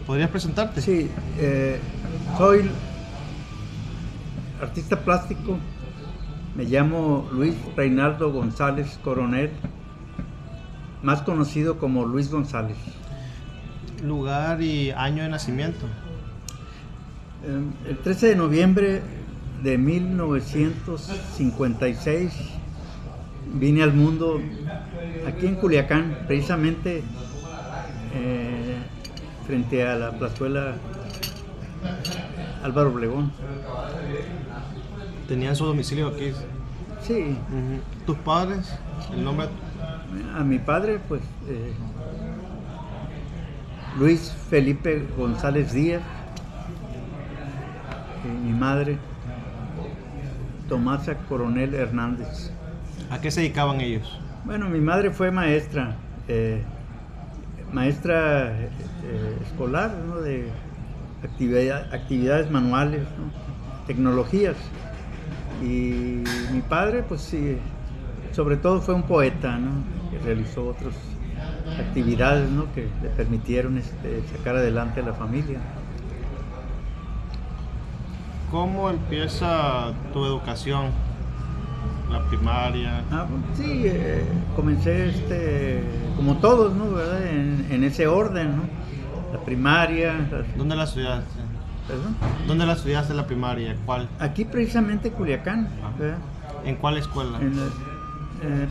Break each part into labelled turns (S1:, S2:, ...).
S1: ¿Podrías presentarte?
S2: Sí, soy artista plástico, me llamo Luis Reinaldo González Coronel, más conocido como Luis González.
S1: Lugar y año de nacimiento.
S2: El 13 de noviembre de 1956 vine al mundo aquí en Culiacán, precisamente frente a la plazuela Álvaro Obregón.
S1: ¿Tenían su domicilio aquí?
S2: Sí.
S1: ¿Tus padres? ¿El nombre?
S2: A mi padre, pues, Luis Felipe González Díaz, y mi madre, Tomasa Coronel Hernández.
S1: ¿A qué se dedicaban ellos?
S2: Bueno, mi madre fue maestra, maestra escolar, ¿no? De actividades manuales, ¿no? Tecnologías. Y mi padre, pues sí, sobre todo fue un poeta, ¿no? Que realizó otras actividades, ¿no? Que le permitieron sacar adelante a la familia.
S1: ¿Cómo empieza tu educación? La primaria.
S2: Sí, comencé como todos, ¿no? ¿Verdad? En ese orden, ¿no? La primaria.
S1: ¿Dónde la estudiaste?
S2: ¿Perdón?
S1: ¿Dónde la estudiaste la primaria? ¿Cuál?
S2: Aquí precisamente Culiacán. ¿Verdad?
S1: ¿En cuál escuela?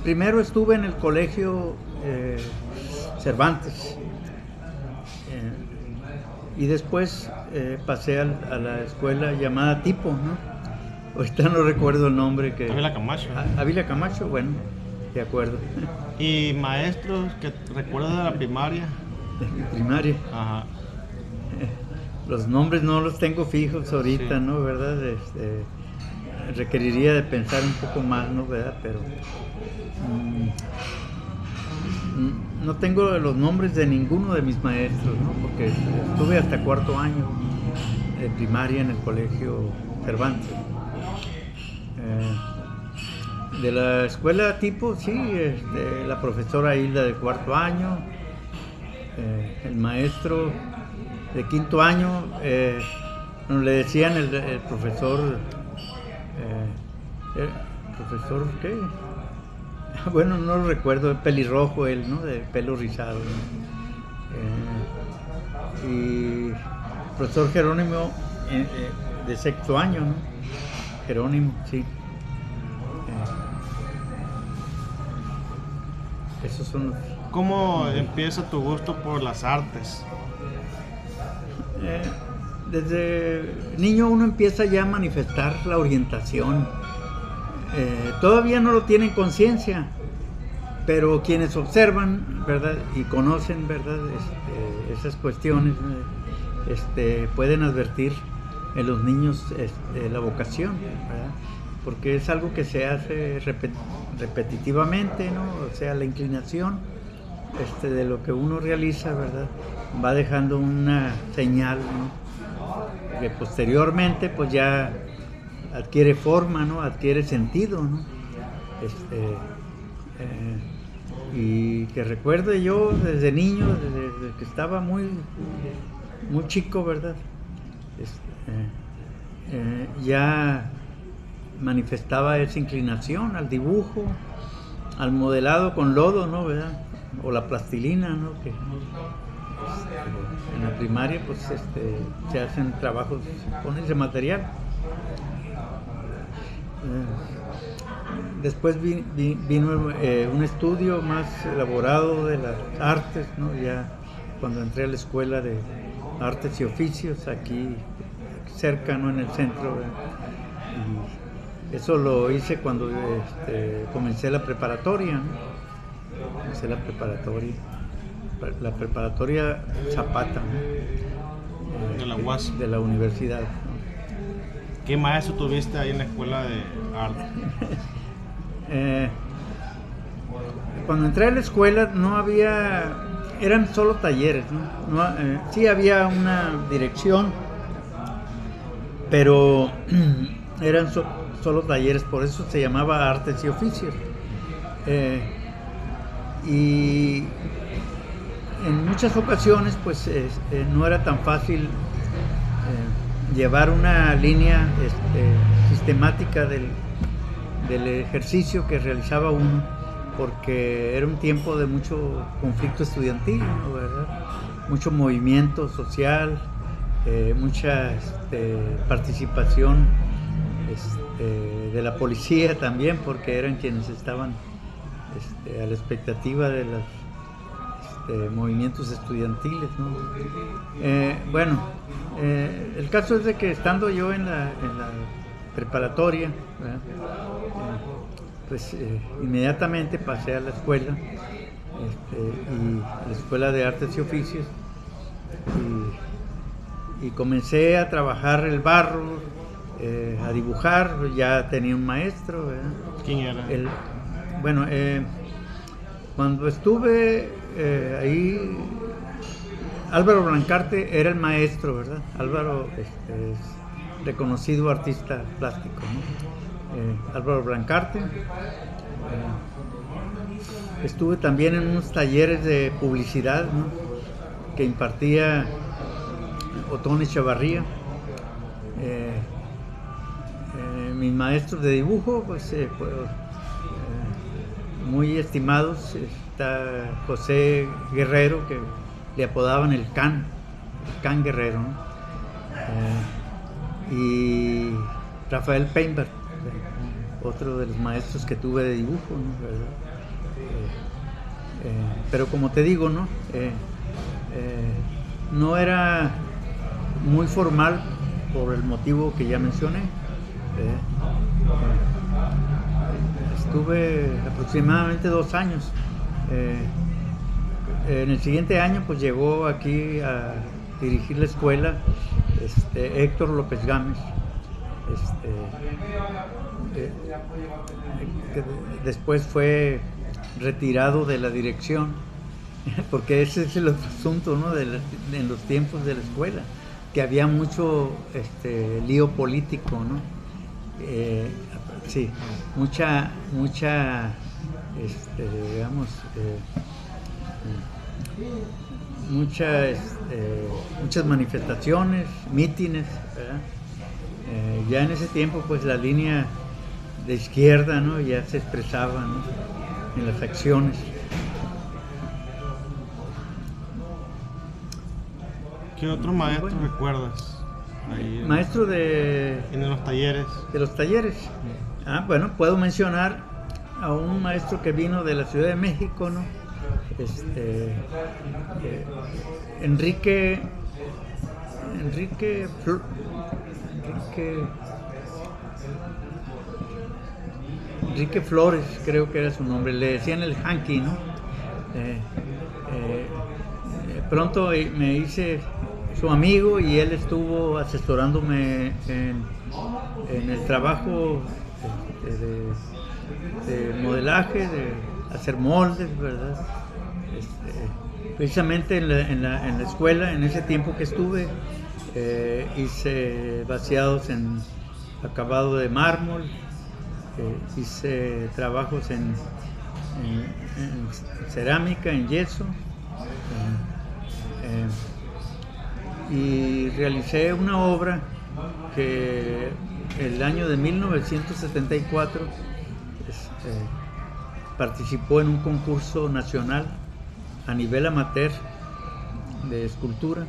S2: Primero estuve en el colegio Cervantes. Y después pasé a la escuela llamada Tipo, ¿no? Ahorita no recuerdo el nombre.
S1: Ávila Camacho.
S2: Ávila Camacho, bueno, de acuerdo.
S1: ¿Y maestros que recuerdas de la primaria?
S2: De mi primaria.
S1: Ajá.
S2: Los nombres no los tengo fijos ahorita, sí. ¿No? ¿Verdad? Requeriría de pensar un poco más, ¿no? ¿Verdad? Pero no tengo los nombres de ninguno de mis maestros, ¿no? Porque estuve hasta cuarto año de primaria en el colegio Cervantes. De la escuela Tipo, sí, la profesora Hilda de cuarto año, el maestro de quinto año, le decían el profesor, ¿profesor qué? Bueno, no lo recuerdo, pelirrojo él, ¿no? De pelo rizado, ¿no? Y profesor Jerónimo de sexto año, ¿no? Jerónimo, sí. Esos son los...
S1: ¿Cómo empieza tu gusto por las artes?
S2: Desde niño uno empieza ya a manifestar la orientación. Todavía no lo tienen conciencia, pero quienes observan, ¿verdad? Y conocen, ¿verdad? Esas cuestiones, pueden advertir en los niños la vocación, ¿verdad? Porque es algo que se hace repetitivamente, ¿no? O sea, la inclinación de lo que uno realiza, ¿verdad? Va dejando una señal, ¿no? Que posteriormente pues ya adquiere forma, ¿no? Adquiere sentido, ¿no? Y que recuerde yo desde niño, desde que estaba muy chico, ¿verdad? Ya manifestaba esa inclinación al dibujo, al modelado con lodo, ¿no? ¿Verdad? O la plastilina, ¿no? Que en la primaria pues se hacen trabajos con ese material. Después vino un estudio más elaborado de las artes, ¿no? Ya cuando entré a la escuela de artes y oficios aquí cerca, ¿no? En el centro, ¿verdad? Y eso lo hice cuando comencé la preparatoria, ¿no? Comencé la preparatoria Zapata, ¿no?
S1: De la UAS.
S2: De la universidad, ¿no?
S1: ¿Qué maestro tuviste ahí en la escuela de arte?
S2: Cuando entré a la escuela no había, eran solo talleres, ¿no? Sí había una dirección, pero eran solo talleres, por eso se llamaba Artes y Oficios. Y en muchas ocasiones pues no era tan fácil llevar una línea sistemática del ejercicio que realizaba uno, porque era un tiempo de mucho conflicto estudiantil, ¿no? ¿Verdad? Mucho movimiento social, mucha participación de la policía también, porque eran quienes estaban a la expectativa de los movimientos estudiantiles, ¿no? Bueno, el caso es de que estando yo en la preparatoria, pues inmediatamente pasé a la escuela, y a la Escuela de Artes y Oficios, y comencé a trabajar el barro, a dibujar. Ya tenía un maestro, ¿verdad?
S1: ¿Quién era?
S2: Bueno, cuando estuve ahí, Álvaro Blancarte era el maestro, ¿verdad? Álvaro es reconocido artista plástico, ¿no? Álvaro Blancarte. Estuve también en unos talleres de publicidad, ¿no? Que impartía Otón Echavarría. Mis maestros de dibujo, pues muy estimados, está José Guerrero, que le apodaban el Can Guerrero, ¿no? Y Rafael Peinberg, otro de los maestros que tuve de dibujo, ¿no? ¿Verdad? Pero como te digo, ¿no? No era muy formal por el motivo que ya mencioné. Estuve aproximadamente 2 años. En el siguiente año pues llegó aquí a dirigir la escuela Héctor López Gámez, que después fue retirado de la dirección, porque ese es el otro asunto, ¿no? En los tiempos de la escuela, que había mucho lío político, ¿no? Sí, mucha digamos, muchas manifestaciones, mítines, ¿verdad? Ya en ese tiempo pues la línea de izquierda, ¿no? Ya se expresaba, ¿no? En las acciones.
S1: ¿Qué otro maestro recuerdas? Ahí
S2: Maestro
S1: en los talleres.
S2: De los talleres. Bueno, puedo mencionar a un maestro que vino de la Ciudad de México, ¿no? Enrique Flores, creo que era su nombre, le decían el Hanky, ¿no? Pronto me hice su amigo y él estuvo asesorándome en el trabajo de modelaje, de hacer moldes, ¿verdad? Precisamente en la escuela, en ese tiempo que estuve, hice vaciados en acabado de mármol, hice trabajos en cerámica, en yeso, y realicé una obra que el año de 1974 participó en un concurso nacional a nivel amateur de escultura,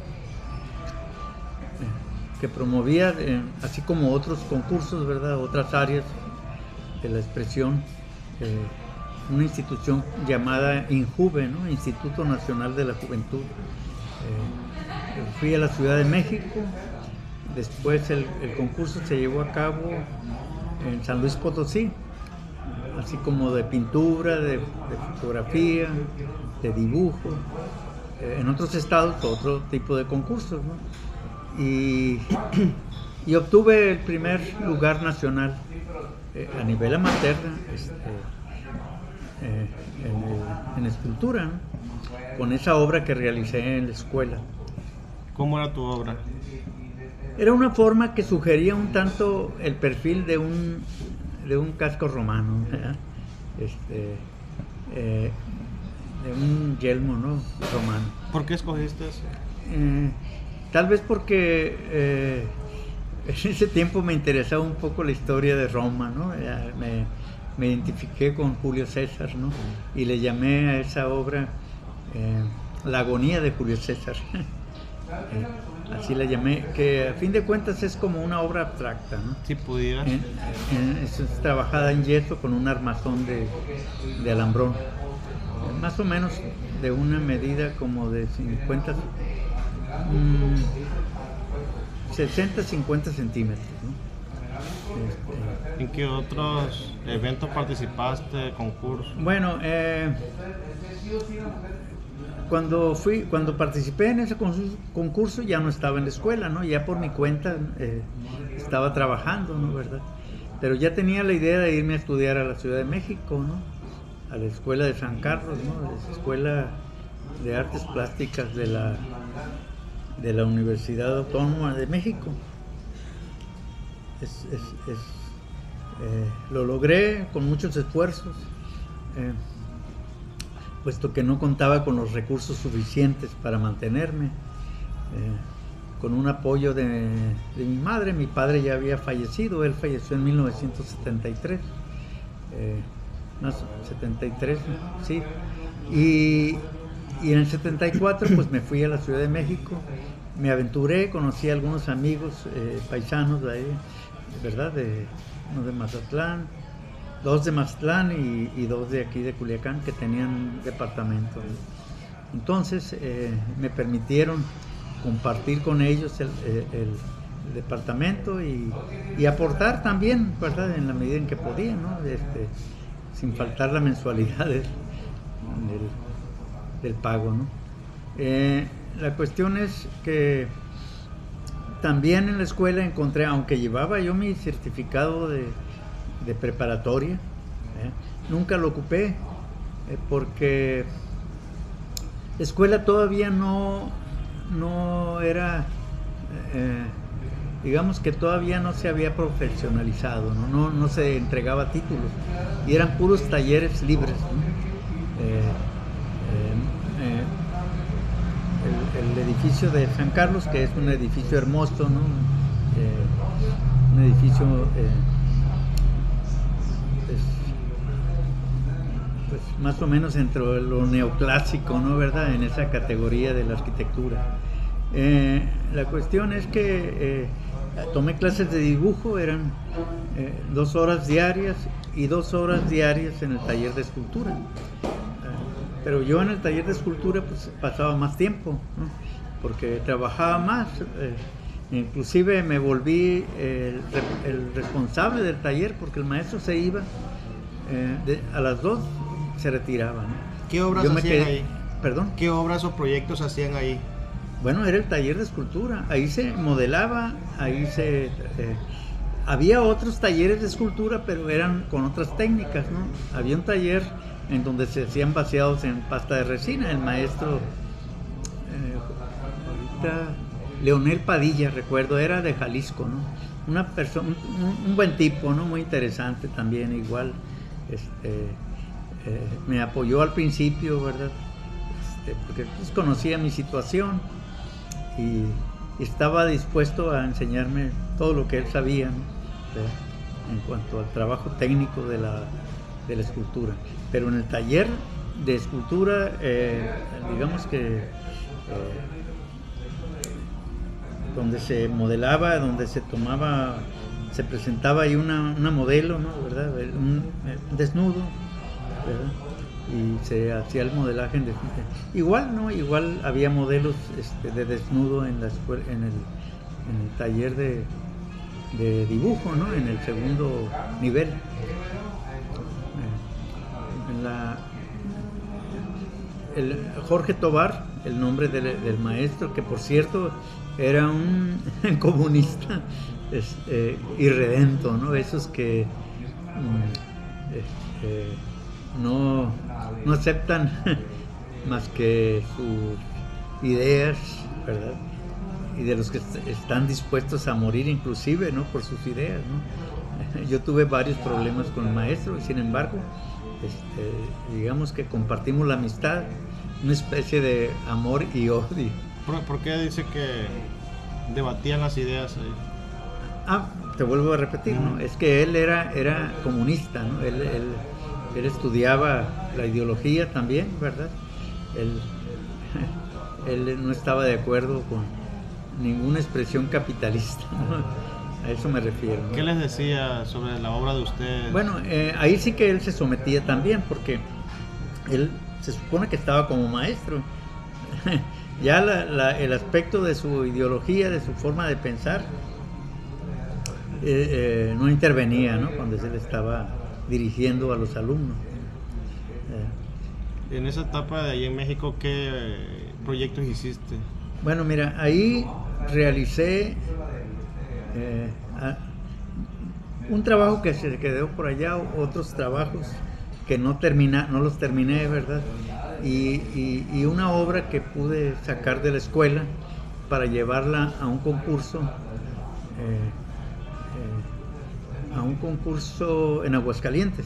S2: que promovía, así como otros concursos, ¿verdad? Otras áreas de la expresión, una institución llamada INJUVE, ¿no? Instituto Nacional de la Juventud. Fui a la Ciudad de México. Después el concurso se llevó a cabo en San Luis Potosí, así como de pintura, de fotografía, de dibujo. En otros estados otro tipo de concursos, ¿no? Y obtuve el primer lugar nacional a nivel amateur en escultura, ¿no? Con esa obra que realicé en la escuela.
S1: ¿Cómo era tu obra?
S2: Era una forma que sugería un tanto el perfil de un casco romano, ¿verdad? De un yelmo, ¿no? Romano.
S1: ¿Por qué escogiste eso?
S2: Tal vez porque en ese tiempo me interesaba un poco la historia de Roma, ¿no? Me identifiqué con Julio César, ¿no? Y le llamé a esa obra La agonía de Julio César. Así la llamé, que a fin de cuentas es como una obra abstracta, ¿no?
S1: Si pudieras.
S2: Es trabajada en yeso con un armazón de alambrón, más o menos de una medida como de 60-50 centímetros, ¿no?
S1: ¿En qué otros eventos participaste, concursos?
S2: Bueno, cuando participé en ese concurso ya no estaba en la escuela, ¿no? Ya por mi cuenta estaba trabajando, ¿no? ¿Verdad? Pero ya tenía la idea de irme a estudiar a la Ciudad de México, ¿no? A la escuela de San Carlos, ¿no? La Escuela de Artes Plásticas de la Universidad Autónoma de México. Lo logré con muchos esfuerzos, puesto que no contaba con los recursos suficientes para mantenerme, con un apoyo de mi madre. Mi padre ya había fallecido, él falleció en 1973, 73, sí, y en el 74 pues me fui a la Ciudad de México, me aventuré, conocí a algunos amigos paisanos de ahí, ¿verdad? Uno de Mazatlán, dos de Mazatlán y dos de aquí de Culiacán, que tenían departamento. Entonces me permitieron compartir con ellos el departamento y aportar también, ¿verdad? En la medida en que podía, ¿no? Sin faltar la mensualidad del pago, ¿no? La cuestión es que también en la escuela encontré, aunque llevaba yo mi certificado de preparatoria, nunca lo ocupé, porque la escuela todavía no era, digamos que todavía no se había profesionalizado, no se entregaba títulos, y eran puros talleres libres, ¿no? El edificio de San Carlos, que es un edificio hermoso, ¿no? Un edificio pues más o menos entre lo neoclásico, ¿no? ¿Verdad? En esa categoría de la arquitectura. La cuestión es que tomé clases de dibujo, eran 2 horas diarias y 2 horas diarias en el taller de escultura. Pero yo en el taller de escultura pues pasaba más tiempo, ¿no? Porque trabajaba más, inclusive me volví el responsable del taller, porque el maestro se iba, a las 2 se retiraba, ¿no?
S1: ¿Qué obras hacían ahí?
S2: ¿Perdón?
S1: ¿Qué obras o proyectos hacían ahí?
S2: Bueno, era el taller de escultura, ahí se modelaba, había otros talleres de escultura, pero eran con otras técnicas, ¿no? Había un taller en donde se hacían vaciados en pasta de resina. El maestro Leonel Padilla, recuerdo, era de Jalisco, ¿no? Una persona, un buen tipo, ¿no? Muy interesante también, igual. Me apoyó al principio, ¿verdad? Porque pues, conocía mi situación y estaba dispuesto a enseñarme todo lo que él sabía, ¿no? En cuanto al trabajo técnico de la escultura. Pero en el taller de escultura, digamos que donde se modelaba, donde se tomaba, se presentaba ahí una modelo, ¿no? ¿Verdad? Un desnudo, ¿verdad? Y se hacía el modelaje en desnudo. Igual, ¿no? Igual había modelos de desnudo en la escuela, en el taller de dibujo, ¿no? En el segundo nivel. Jorge Tobar, el nombre del maestro, que por cierto era un comunista irredento, ¿no? Esos que no aceptan más que sus ideas, ¿verdad? Y de los que están dispuestos a morir inclusive, ¿no? Por sus ideas, ¿no? Yo tuve varios problemas con el maestro, y sin embargo, digamos que compartimos la amistad una especie de amor y odio.
S1: ¿Por qué dice que debatían las ideas ahí?
S2: Te vuelvo a repetir, ¿no? Es que él era comunista, ¿no? Él estudiaba la ideología también, ¿verdad? Él, él no estaba de acuerdo con ninguna expresión capitalista, ¿no? A eso me refiero, ¿no?
S1: ¿Qué les decía sobre la obra de ustedes?
S2: Bueno, ahí sí que él se sometía también, porque él se supone que estaba como maestro. Ya el aspecto de su ideología, de su forma de pensar, no intervenía, ¿no? Cuando él estaba dirigiendo a los alumnos.
S1: En esa etapa de ahí en México, ¿qué proyectos hiciste?
S2: Bueno, mira, ahí realicé un trabajo que se quedó por allá, otros trabajos que no los terminé, ¿verdad? Y una obra que pude sacar de la escuela para llevarla a un concurso, en Aguascalientes,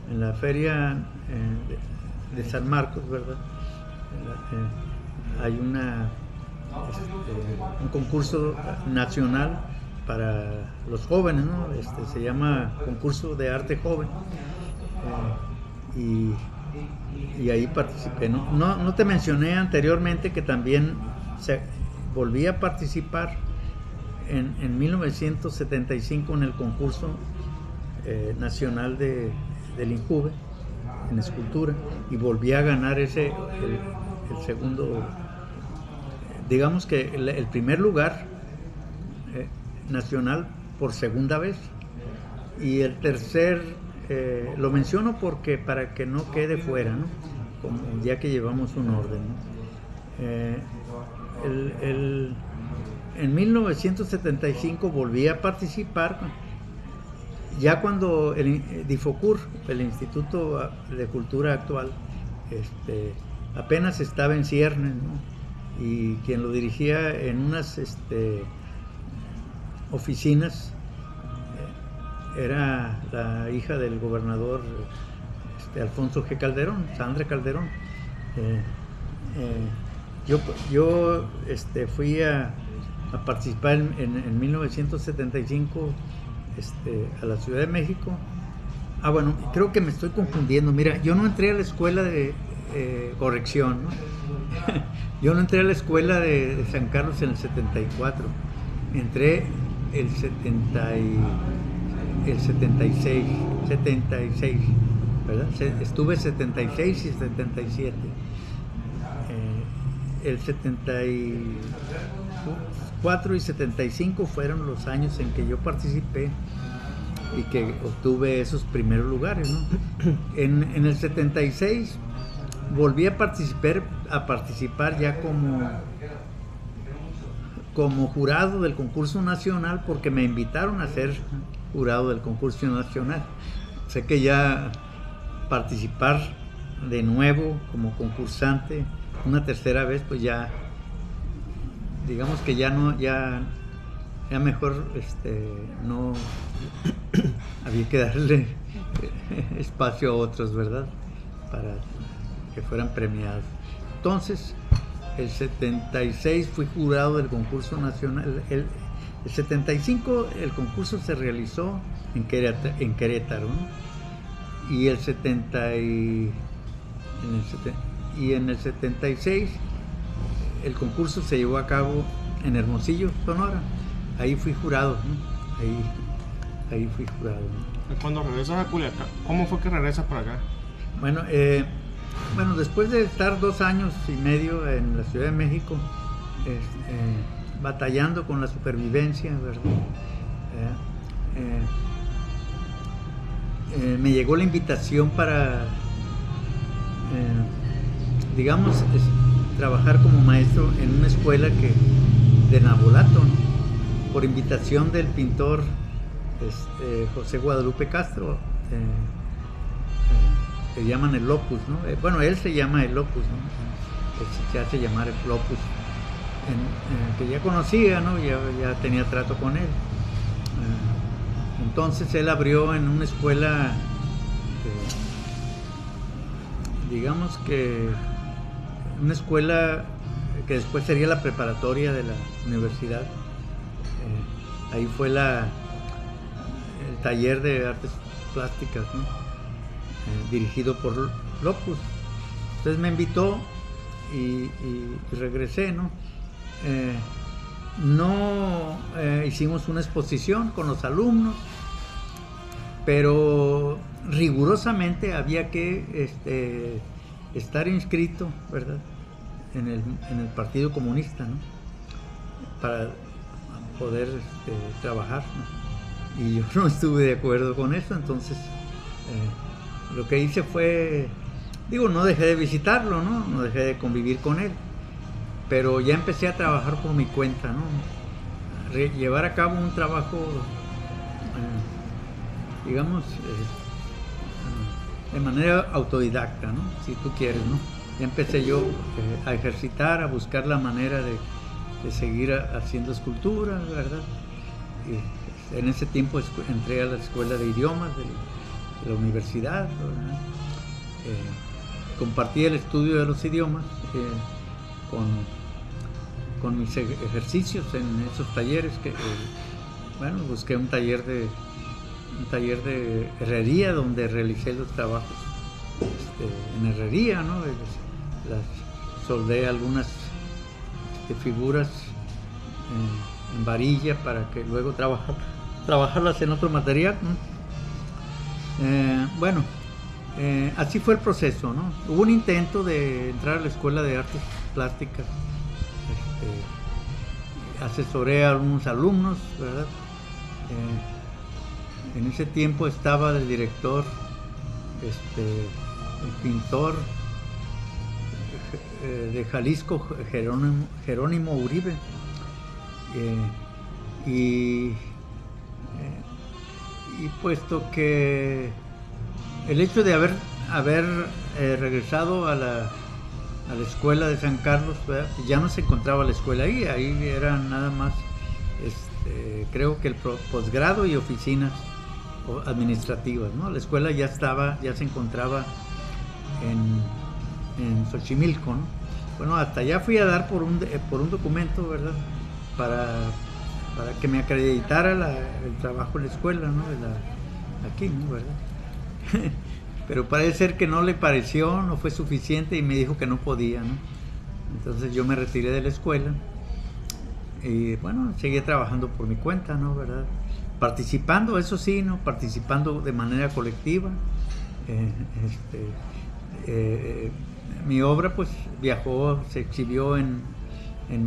S2: en la feria de San Marcos, ¿verdad? Hay un concurso nacional para los jóvenes, ¿no? Se llama Concurso de Arte Joven, y ahí participé. No te mencioné anteriormente que también volví a participar en 1975 en el concurso nacional del INJUVE en escultura, y volví a ganar el segundo, digamos que el primer lugar nacional por segunda vez, y el tercer lo menciono porque para que no quede fuera, ¿no? Ya que llevamos un orden, ¿no? En 1975 volví a participar, ya cuando el DIFOCUR, el Instituto de Cultura actual, apenas estaba en ciernes, ¿no? Y quien lo dirigía en unas oficinas era la hija del gobernador Alfonso G. Calderón, Sandra Calderón. Yo fui a participar en 1975 a la Ciudad de México. Bueno, creo que me estoy confundiendo. Mira, yo no entré a la escuela de corrección, ¿no? Yo no entré a la escuela de San Carlos en el 74. Entré el 76, ¿verdad? Estuve 76 y 77. El 74 y 75 fueron los años en que yo participé y que obtuve esos primeros lugares, ¿no? En el 76 volví a participar ya como jurado del concurso nacional, porque me invitaron a ser jurado del concurso nacional. Sé que ya participar de nuevo como concursante una tercera vez, pues ya digamos que ya mejor no había que darle espacio a otros, ¿verdad? Para que fueran premiados. Entonces, el 76 fui jurado del concurso nacional. El 75 el concurso se realizó en Querétaro, ¿no? Y en el 76 el concurso se llevó a cabo en Hermosillo, Sonora. Ahí fui jurado, ¿no? Ahí fui jurado, ¿no?
S1: Cuando regresas a Culiacán, ¿cómo fue que regresas para acá?
S2: Bueno, después de estar 2 años y medio en la Ciudad de México, batallando con la supervivencia, ¿verdad? Me llegó la invitación para, digamos, trabajar como maestro en una escuela de Nabolato, ¿no? Por invitación del pintor José Guadalupe Castro, que llaman el Opus, ¿no? Bueno, él se llama el Opus, ¿no? Él se hace llamar el Opus, que ya conocía, ¿no? Ya tenía trato con él. Entonces él abrió en una escuela, digamos que una escuela que después sería la preparatoria de la universidad. Ahí fue el taller de artes plásticas, ¿no? Dirigido por Lopus. Entonces me invitó y regresé, ¿no? Hicimos una exposición con los alumnos, pero rigurosamente había que estar inscrito, ¿verdad?, en el Partido Comunista, ¿no?, para poder trabajar, ¿no? Y yo no estuve de acuerdo con eso. Entonces lo que hice fue, no dejé de visitarlo, no dejé de convivir con él, pero ya empecé a trabajar por mi cuenta, ¿no? Llevar a cabo un trabajo, digamos, de manera autodidacta, ¿no?, si tú quieres, ¿no? Ya empecé yo a ejercitar, a buscar la manera de seguir haciendo escultura, ¿verdad? Y en ese tiempo entré a la escuela de idiomas de la universidad, ¿verdad? Compartí el estudio de los idiomas con mis ejercicios en esos talleres busqué un taller de herrería donde realicé los trabajos en herrería, ¿no? Soldé algunas figuras en varilla para que luego trabajarlas en otro material, ¿no? Así fue el proceso, ¿no? Hubo un intento de entrar a la Escuela de Artes Plásticas. Asesoré a algunos alumnos, ¿verdad? En ese tiempo estaba el director, el pintor de Jalisco, Jerónimo Uribe, y puesto que el hecho de haber regresado a la escuela de San Carlos, ¿verdad?, ya no se encontraba la escuela ahí era nada más, creo que el posgrado y oficinas administrativas, ¿no? La escuela ya se encontraba en Xochimilco, ¿no? Bueno, hasta allá fui a dar por un documento, ¿verdad?, para que me acreditara el trabajo en la escuela, ¿no?, aquí, ¿no?, ¿verdad? Pero parece ser que no le pareció, no fue suficiente y me dijo que no podía, ¿no? Entonces yo me retiré de la escuela y seguí trabajando por mi cuenta, ¿no?, ¿verdad? Participando, eso sí, ¿no? Participando de manera colectiva. Mi obra pues viajó, se exhibió en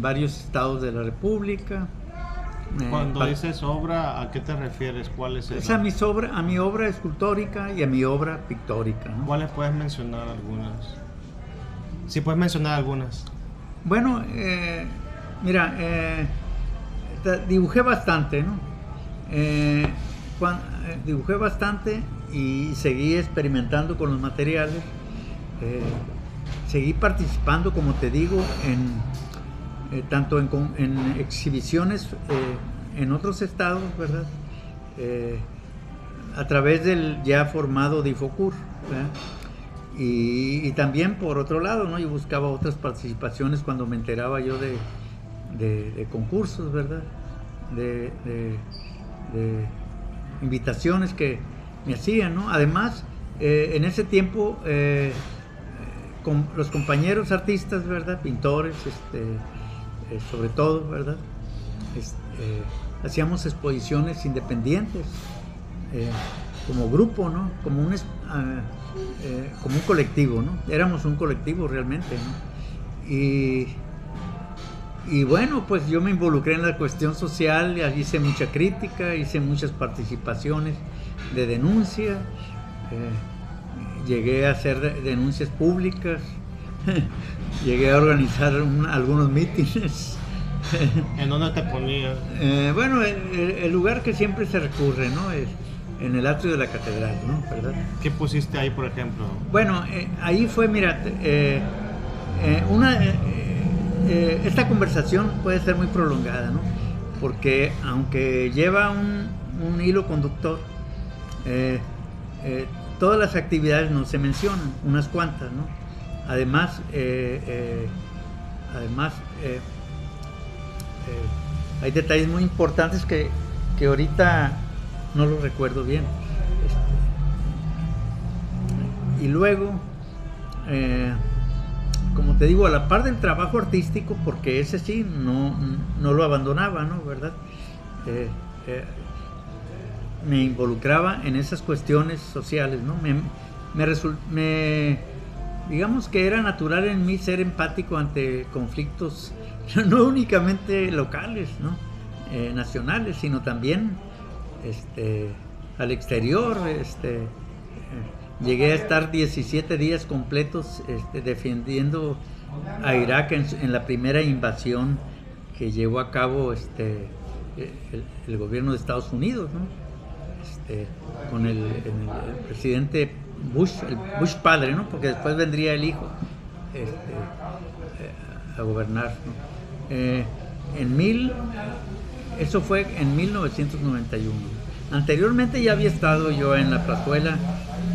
S2: varios estados de la República.
S1: Cuando dices obra, ¿a qué te refieres? ¿Cuáles
S2: es a mi obra escultórica y a mi obra pictórica, ¿no?
S1: ¿Cuáles puedes mencionar algunas? Sí, puedes mencionar algunas.
S2: Bueno, mira, dibujé bastante, ¿no? Dibujé bastante y seguí experimentando con los materiales. Seguí participando, como te digo, tanto en exhibiciones en otros estados, ¿verdad? A través del ya formado Difocur, ¿verdad? Y también por otro lado, ¿no? Yo buscaba otras participaciones cuando me enteraba yo de concursos, ¿verdad? De invitaciones que me hacían, ¿no? Además, en ese tiempo, con los compañeros artistas, ¿verdad?, pintores, sobre todo, ¿verdad?, hacíamos exposiciones independientes, como grupo, ¿no?, como un colectivo, ¿no? Éramos un colectivo realmente, ¿no? Y bueno, pues yo me involucré en la cuestión social, hice mucha crítica, hice muchas participaciones de denuncia, llegué a hacer denuncias públicas, llegué a organizar algunos mítines.
S1: ¿En dónde te ponías?
S2: Bueno, el lugar que siempre se recurre, ¿no?, es en el atrio de la catedral, ¿no?, ¿verdad?
S1: ¿Qué pusiste ahí, por ejemplo?
S2: Bueno, ahí fue, mira, esta conversación puede ser muy prolongada, ¿no?, porque aunque lleva un hilo conductor, todas las actividades no se mencionan, unas cuantas, ¿no? Además, hay detalles muy importantes que ahorita no los recuerdo bien. Y luego, como te digo, a la par del trabajo artístico, porque ese sí no lo abandonaba, ¿no? ¿Verdad? Me involucraba en esas cuestiones sociales, ¿no? Digamos que era natural en mí ser empático ante conflictos no únicamente locales, ¿no? Nacionales, sino también al exterior. Llegué a estar 17 días completos defendiendo a Irak en la primera invasión que llevó a cabo el gobierno de Estados Unidos, ¿no? Con el presidente Bush, el Bush padre, ¿no? Porque después vendría el hijo a gobernar, ¿no? Eso fue en 1991. Anteriormente ya había estado yo en la plazuela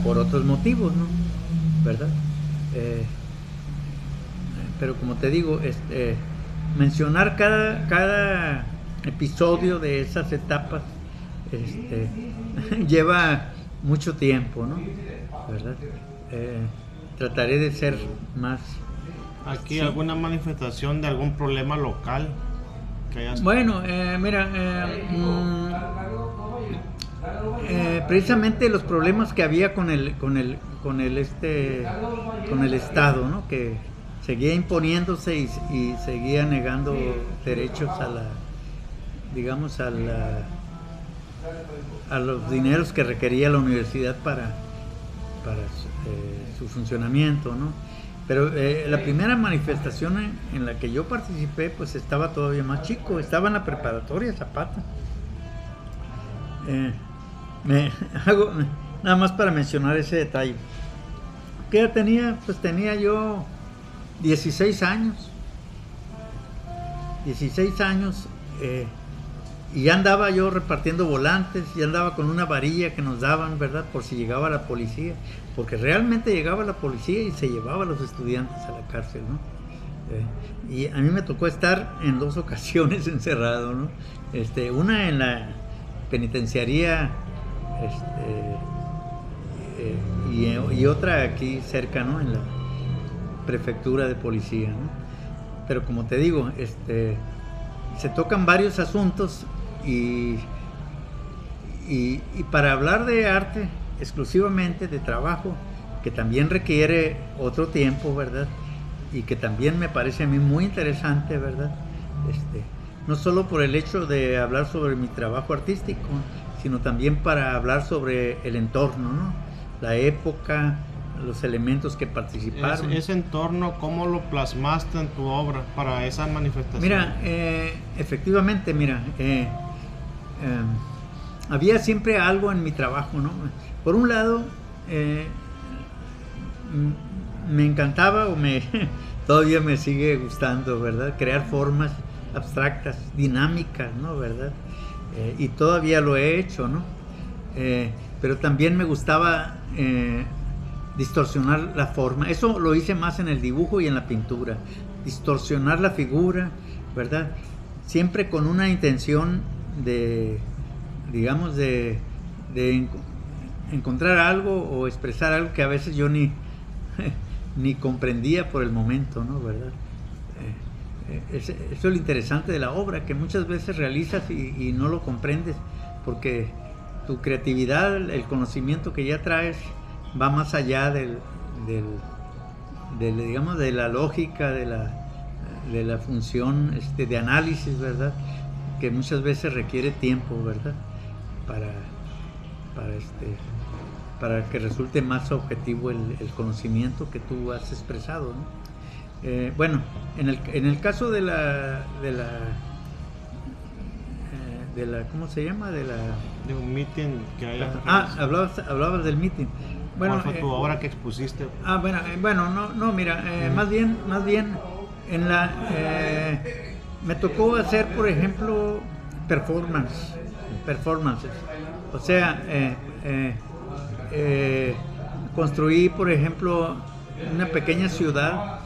S2: por otros motivos, ¿no? ¿Verdad? Pero como te digo, mencionar cada episodio de esas etapas lleva mucho tiempo, ¿no? ¿Verdad? Trataré de ser más...
S1: ¿Aquí alguna manifestación de algún problema local que hayas...
S2: Bueno, mira, precisamente los problemas que había con el Estado, ¿no? Que seguía imponiéndose y seguía negando derechos a los dineros que requería la universidad para su funcionamiento, ¿no? Pero la primera manifestación en la que yo participé, pues estaba todavía más chico, estaba en la preparatoria Zapata. Nada más para mencionar ese detalle. ¿Qué edad tenía? Pues tenía yo 16 años. 16 años, y ya andaba yo repartiendo volantes, ya andaba con una varilla que nos daban, ¿verdad? Por si llegaba la policía, porque realmente llegaba la policía y se llevaba a los estudiantes a la cárcel, ¿no? Y a mí me tocó estar en 2 ocasiones encerrado, ¿no? Una en la penitenciaría, y otra aquí cerca, ¿no? En la prefectura de policía, ¿no? Pero como te digo, se tocan varios asuntos y para hablar de arte exclusivamente, de trabajo, que también requiere otro tiempo, ¿verdad? Y que también me parece a mí muy interesante, ¿verdad? No solo por el hecho de hablar sobre mi trabajo artístico, sino también para hablar sobre el entorno, ¿no? La época, los elementos que participaron.
S1: Ese entorno, ¿cómo lo plasmaste en tu obra para esa manifestación?
S2: Mira, efectivamente, mira, había siempre algo en mi trabajo, ¿no? Por un lado, me encantaba todavía me sigue gustando, ¿verdad? Crear formas abstractas, dinámicas, ¿no? ¿Verdad? Y todavía lo he hecho, ¿no? Pero también me gustaba distorsionar la forma. Eso lo hice más en el dibujo y en la pintura. Distorsionar la figura, ¿verdad? Siempre con una intención de encontrar algo o expresar algo que a veces yo ni comprendía por el momento, ¿no? ¿Verdad? Eso es lo interesante de la obra, que muchas veces realizas y no lo comprendes, porque tu creatividad, el conocimiento que ya traes, va más allá de la lógica, de la función de análisis, ¿verdad? Que muchas veces requiere tiempo, ¿verdad? Para que resulte más objetivo el conocimiento que tú has expresado, ¿no? Bueno, en el caso de la ¿cómo se llama? De
S1: un meeting que haya.
S2: Hablabas del meeting. Bueno,
S1: ¿cuál fue tu obra que expusiste?
S2: No, mira, más bien me tocó hacer, por ejemplo, performances. O sea, construí, por ejemplo, una pequeña ciudad,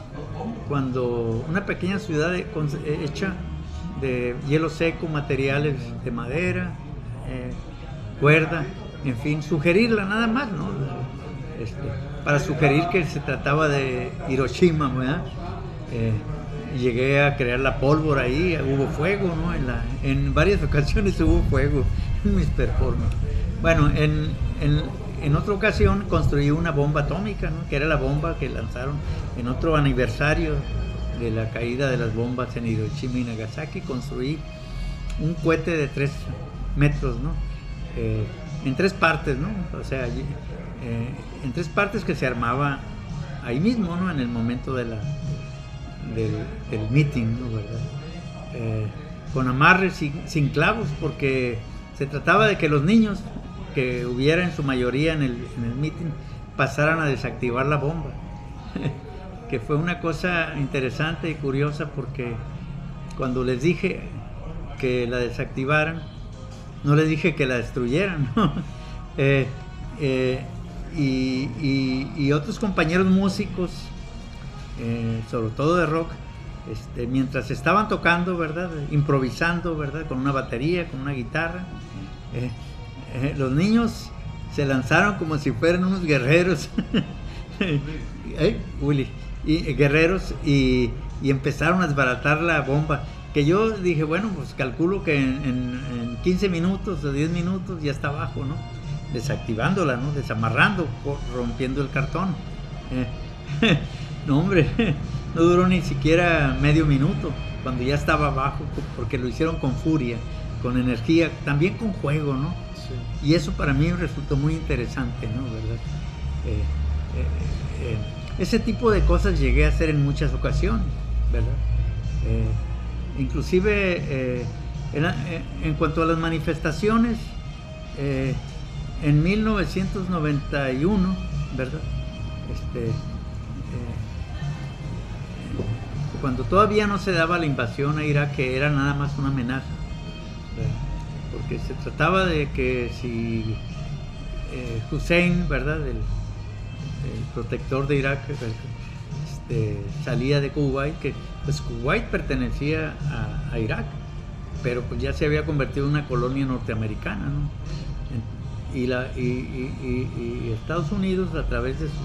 S2: hecha de hielo seco, materiales de madera, cuerda, en fin, sugerirla nada más, ¿no? Para sugerir que se trataba de Hiroshima, ¿verdad? Llegué a crear la pólvora ahí, hubo fuego, ¿no? En varias ocasiones hubo fuego en mis performances. Bueno, en otra ocasión construí una bomba atómica, ¿no? Que era la bomba que lanzaron en otro aniversario de la caída de las bombas en Hiroshima y Nagasaki. Construí un cohete de 3 metros, ¿no? En 3 partes, ¿no? O sea, en 3 partes que se armaba ahí mismo, ¿no? En el momento del meeting, ¿no? ¿Verdad? Con amarres sin clavos, porque se trataba de que los niños que hubiera en su mayoría en el meeting pasaran a desactivar la bomba. Que fue una cosa interesante y curiosa, porque cuando les dije que la desactivaran, no les dije que la destruyeran, ¿no? Y otros compañeros músicos, sobre todo de rock, mientras estaban tocando, ¿verdad? Improvisando, ¿verdad? Con una batería, con una guitarra, los niños se lanzaron como si fueran unos guerreros, Willy, guerreros, y empezaron a desbaratar la bomba. Que yo dije, bueno, pues calculo que en 15 minutos o 10 minutos ya está abajo, ¿no? Desactivándola, ¿no? Desamarrando, rompiendo el cartón. No, hombre, no duró ni siquiera medio minuto cuando ya estaba abajo, porque lo hicieron con furia, con energía, también con juego, ¿no? Sí. Y eso para mí resultó muy interesante, ¿no? ¿Verdad? Ese tipo de cosas llegué a hacer en muchas ocasiones, ¿verdad? Inclusive en cuanto a las manifestaciones, en 1991, ¿verdad? Cuando todavía no se daba la invasión a Irak, que era nada más una amenaza, ¿verdad? Porque se trataba de que si Hussein, ¿verdad? El protector de Irak, salía de Kuwait, que pues Kuwait pertenecía a Irak, pero pues ya se había convertido en una colonia norteamericana, ¿no? Y Estados Unidos, a través de sus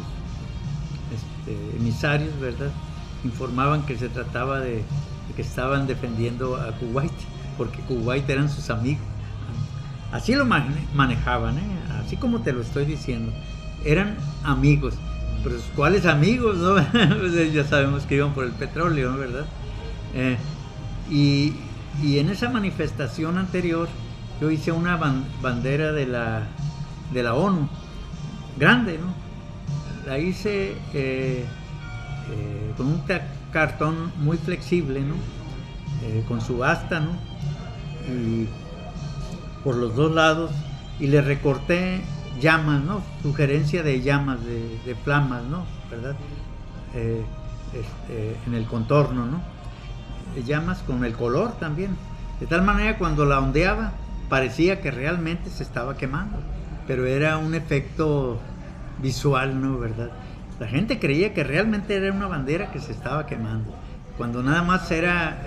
S2: emisarios, ¿verdad?, informaban que se trataba de que estaban defendiendo a Kuwait, porque Kuwait eran sus amigos. Así lo manejaban, así como te lo estoy diciendo. Eran amigos. Pero ¿cuáles amigos, no? Ya sabemos que iban por el petróleo, ¿no? ¿Verdad? Y en esa manifestación anterior yo hice una bandera de la ONU, grande, ¿no? La hice con un cartón muy flexible, ¿no? Con su asta, ¿no? Y por los 2 lados, y le recorté llamas, ¿no? Sugerencia de llamas, de flamas, ¿no? ¿Verdad? En el contorno, ¿no? Llamas con el color también. De tal manera, cuando la ondeaba, parecía que realmente se estaba quemando, pero era un efecto visual, ¿no? ¿Verdad? La gente creía que realmente era una bandera que se estaba quemando, cuando nada más era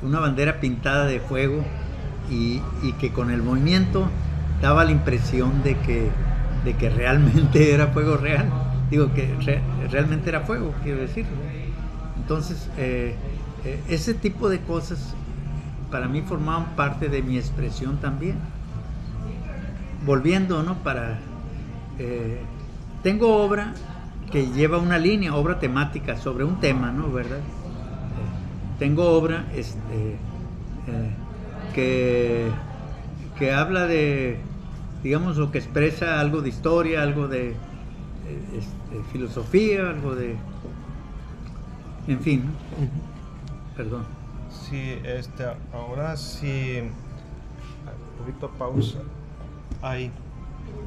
S2: una bandera pintada de fuego, y que con el movimiento daba la impresión de que realmente era fuego real. Digo, que realmente era fuego, quiero decir. Entonces, ese tipo de cosas para mí formaban parte de mi expresión también. Volviendo, ¿no? Tengo obra que lleva una línea, obra temática sobre un tema, ¿no? ¿Verdad? Tengo obra que habla de, digamos, o que expresa algo de historia, algo de filosofía, algo de, en fin, ¿no? Perdón.
S1: Sí, ahora sí, un poquito pausa. Ahí.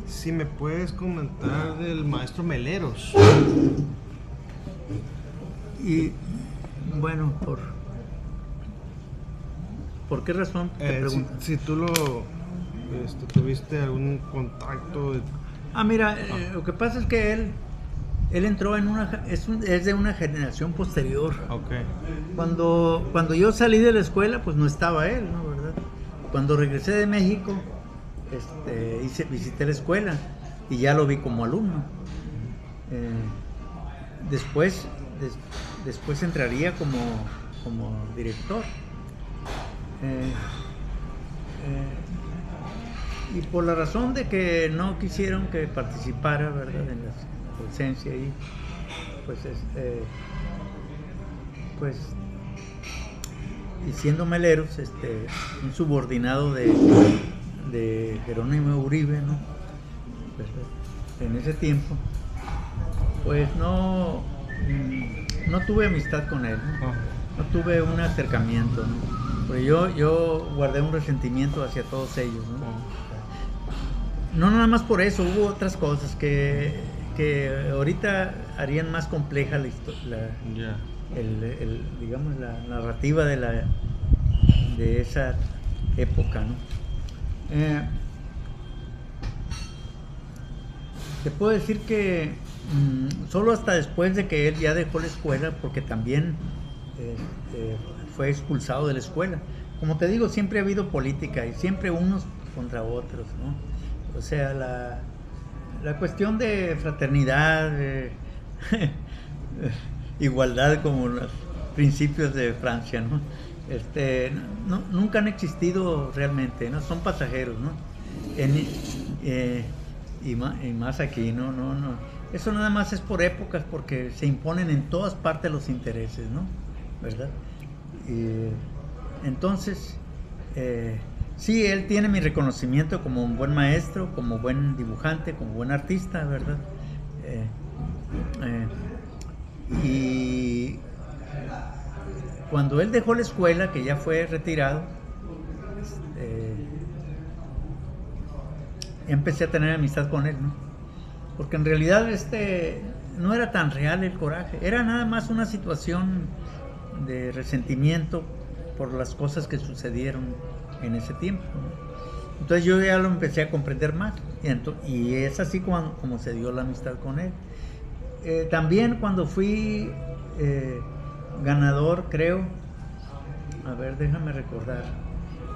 S1: Si me puedes comentar del maestro Meleros.
S2: Y bueno, ¿por qué razón? Te pregunto.
S1: Si tú tuviste algún contacto.
S2: Mira, lo que pasa es que él Él entró en es de una generación posterior.
S1: Ok.
S2: Cuando yo salí de la escuela, pues no estaba él, ¿no? ¿Verdad? Cuando regresé de México, visité la escuela y ya lo vi como alumno. Después entraría como director. Y por la razón de que no quisieron que participara, ¿verdad?, en la docencia ahí, pues y siendo Meleros, un subordinado de Jerónimo Uribe, ¿no? En ese tiempo, pues no tuve amistad con él, ¿no? No tuve un acercamiento, ¿no? Porque yo guardé un resentimiento hacia todos ellos, ¿no? No nada más por eso, hubo otras cosas que ahorita harían más compleja digamos, la narrativa de esa época, ¿no? Te puedo decir que solo hasta después de que él ya dejó la escuela, porque también fue expulsado de la escuela. Como te digo, siempre ha habido política y siempre unos contra otros, ¿no? O sea, la cuestión de fraternidad, igualdad, como los principios de Francia, ¿no? Nunca han existido realmente, ¿no? Son pasajeros, ¿no? Y más aquí, no. Eso nada más es por épocas, porque se imponen en todas partes los intereses, ¿no? ¿Verdad? Entonces, sí, él tiene mi reconocimiento como un buen maestro, como buen dibujante, como buen artista, ¿verdad? Y cuando él dejó la escuela, que ya fue retirado, empecé a tener amistad con él, ¿no? Porque en realidad no era tan real el coraje, era nada más una situación de resentimiento por las cosas que sucedieron en ese tiempo, ¿no? Entonces yo ya lo empecé a comprender más, y es así como se dio la amistad con él. También cuando fui ganador, creo, a ver, déjame recordar,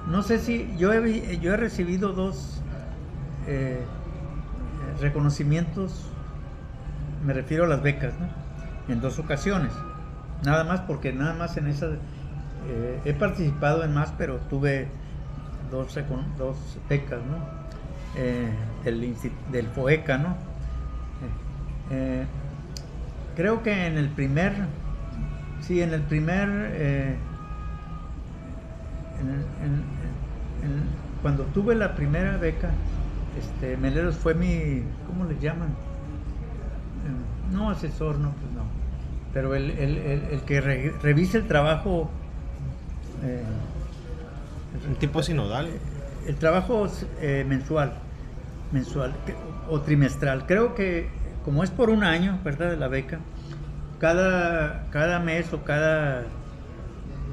S2: no sé si yo he recibido 2 reconocimientos, me refiero a las becas, ¿no? En 2 ocasiones, nada más, porque nada más en esas he participado en más, pero tuve 2 becas, ¿no? Del FOECA, ¿no? Creo que cuando tuve la primera beca, Meleros fue mi, ¿cómo le llaman? No asesor, no, pues no, pero el que revisa el trabajo,
S1: un tipo sinodal,
S2: el trabajo mensual o trimestral. Creo que como es por un año, ¿verdad?, de la beca, cada mes o cada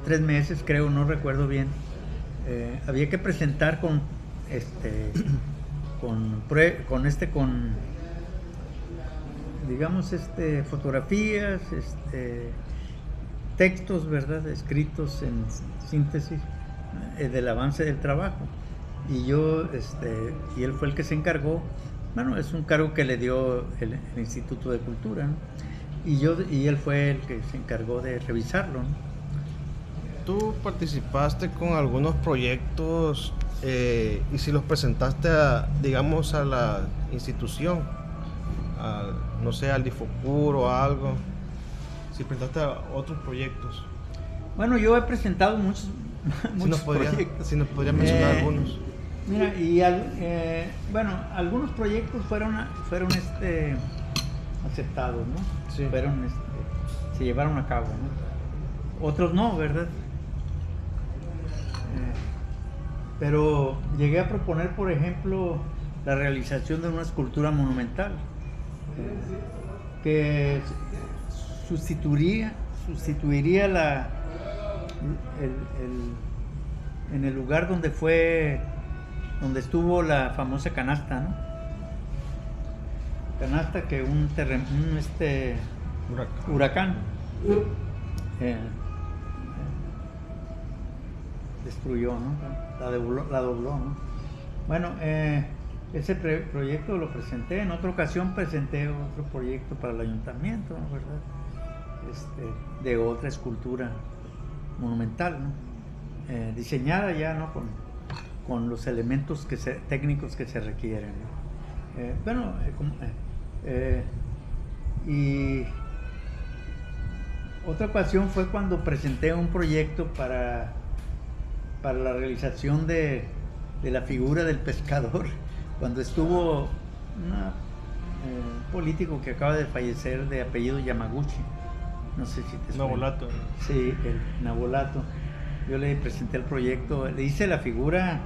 S2: 3 meses, creo, no recuerdo bien, había que presentar con digamos, fotografías, textos, ¿verdad?, escritos en síntesis del avance del trabajo. Y y él fue el que se encargó. Bueno, es un cargo que le dio el Instituto de Cultura, ¿no? Y él fue el que se encargó de revisarlo, ¿no?
S1: ¿Tú participaste con algunos proyectos y si los presentaste digamos, a la institución, no sé, al Difocur o algo? Si presentaste a otros proyectos.
S2: Bueno, yo he presentado muchos proyectos.
S1: Si nos podrías mencionar algunos.
S2: Mira, y bueno, algunos proyectos fueron aceptados, ¿no?
S1: Sí.
S2: Se llevaron a cabo, ¿no? Otros no, ¿verdad? Pero llegué a proponer, por ejemplo, la realización de una escultura monumental que sustituiría en el lugar donde estuvo la famosa canasta, ¿no? canasta que un huracán destruyó, ¿no? La dobló, ¿no? Bueno, ese proyecto lo presenté. En otra ocasión presenté otro proyecto para el ayuntamiento, ¿no? ¿Verdad? De otra escultura monumental, ¿no? Diseñada ya, ¿no? Con los elementos técnicos que se requieren, ¿no? Y otra ocasión fue cuando presenté un proyecto para la realización de la figura del pescador, cuando estuvo un político que acaba de fallecer de apellido Yamaguchi, no sé si te suena.
S1: Nabolato.
S2: Sí, el Nabolato. Yo le presenté el proyecto, le hice la figura,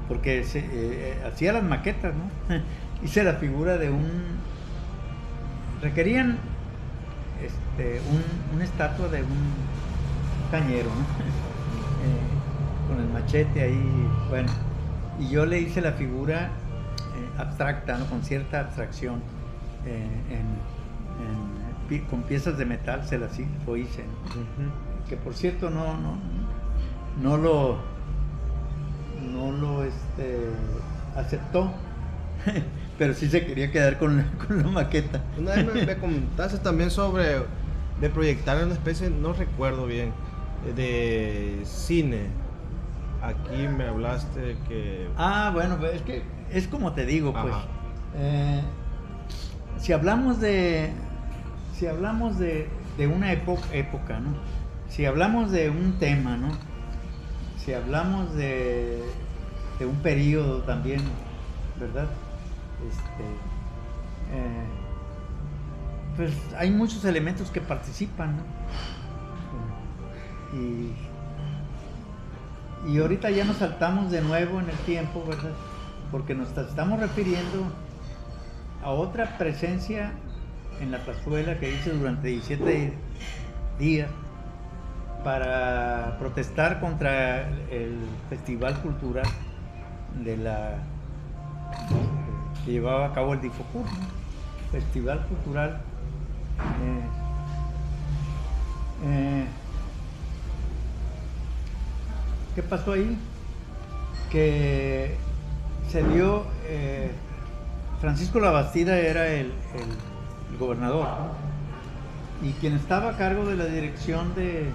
S2: porque hacía las maquetas, ¿no? Hice la figura de requerían una estatua de un cañero, ¿no? Con el machete ahí, bueno, y yo le hice la figura abstracta, ¿no? Con cierta abstracción, con piezas de metal lo hice, ¿no? Que por cierto no lo aceptó, pero sí se quería quedar con la maqueta.
S1: Una vez me comentaste también de proyectar una especie, no recuerdo bien, de cine. Aquí me hablaste que...
S2: Bueno, es que es como te digo, pues. Si hablamos de una época, ¿no? Si hablamos de un tema, ¿no? Si hablamos de un periodo también, ¿verdad? Pues hay muchos elementos que participan, ¿no? Y ahorita ya nos saltamos de nuevo en el tiempo, ¿verdad? Porque nos estamos refiriendo a otra presencia en la plazuela que hice durante 17 días para protestar contra el festival cultural que llevaba a cabo el Difocur, ¿no? Festival cultural. ¿Qué pasó ahí? Que se dio, Francisco Labastida era el gobernador, ¿no? Y quien estaba a cargo de la dirección del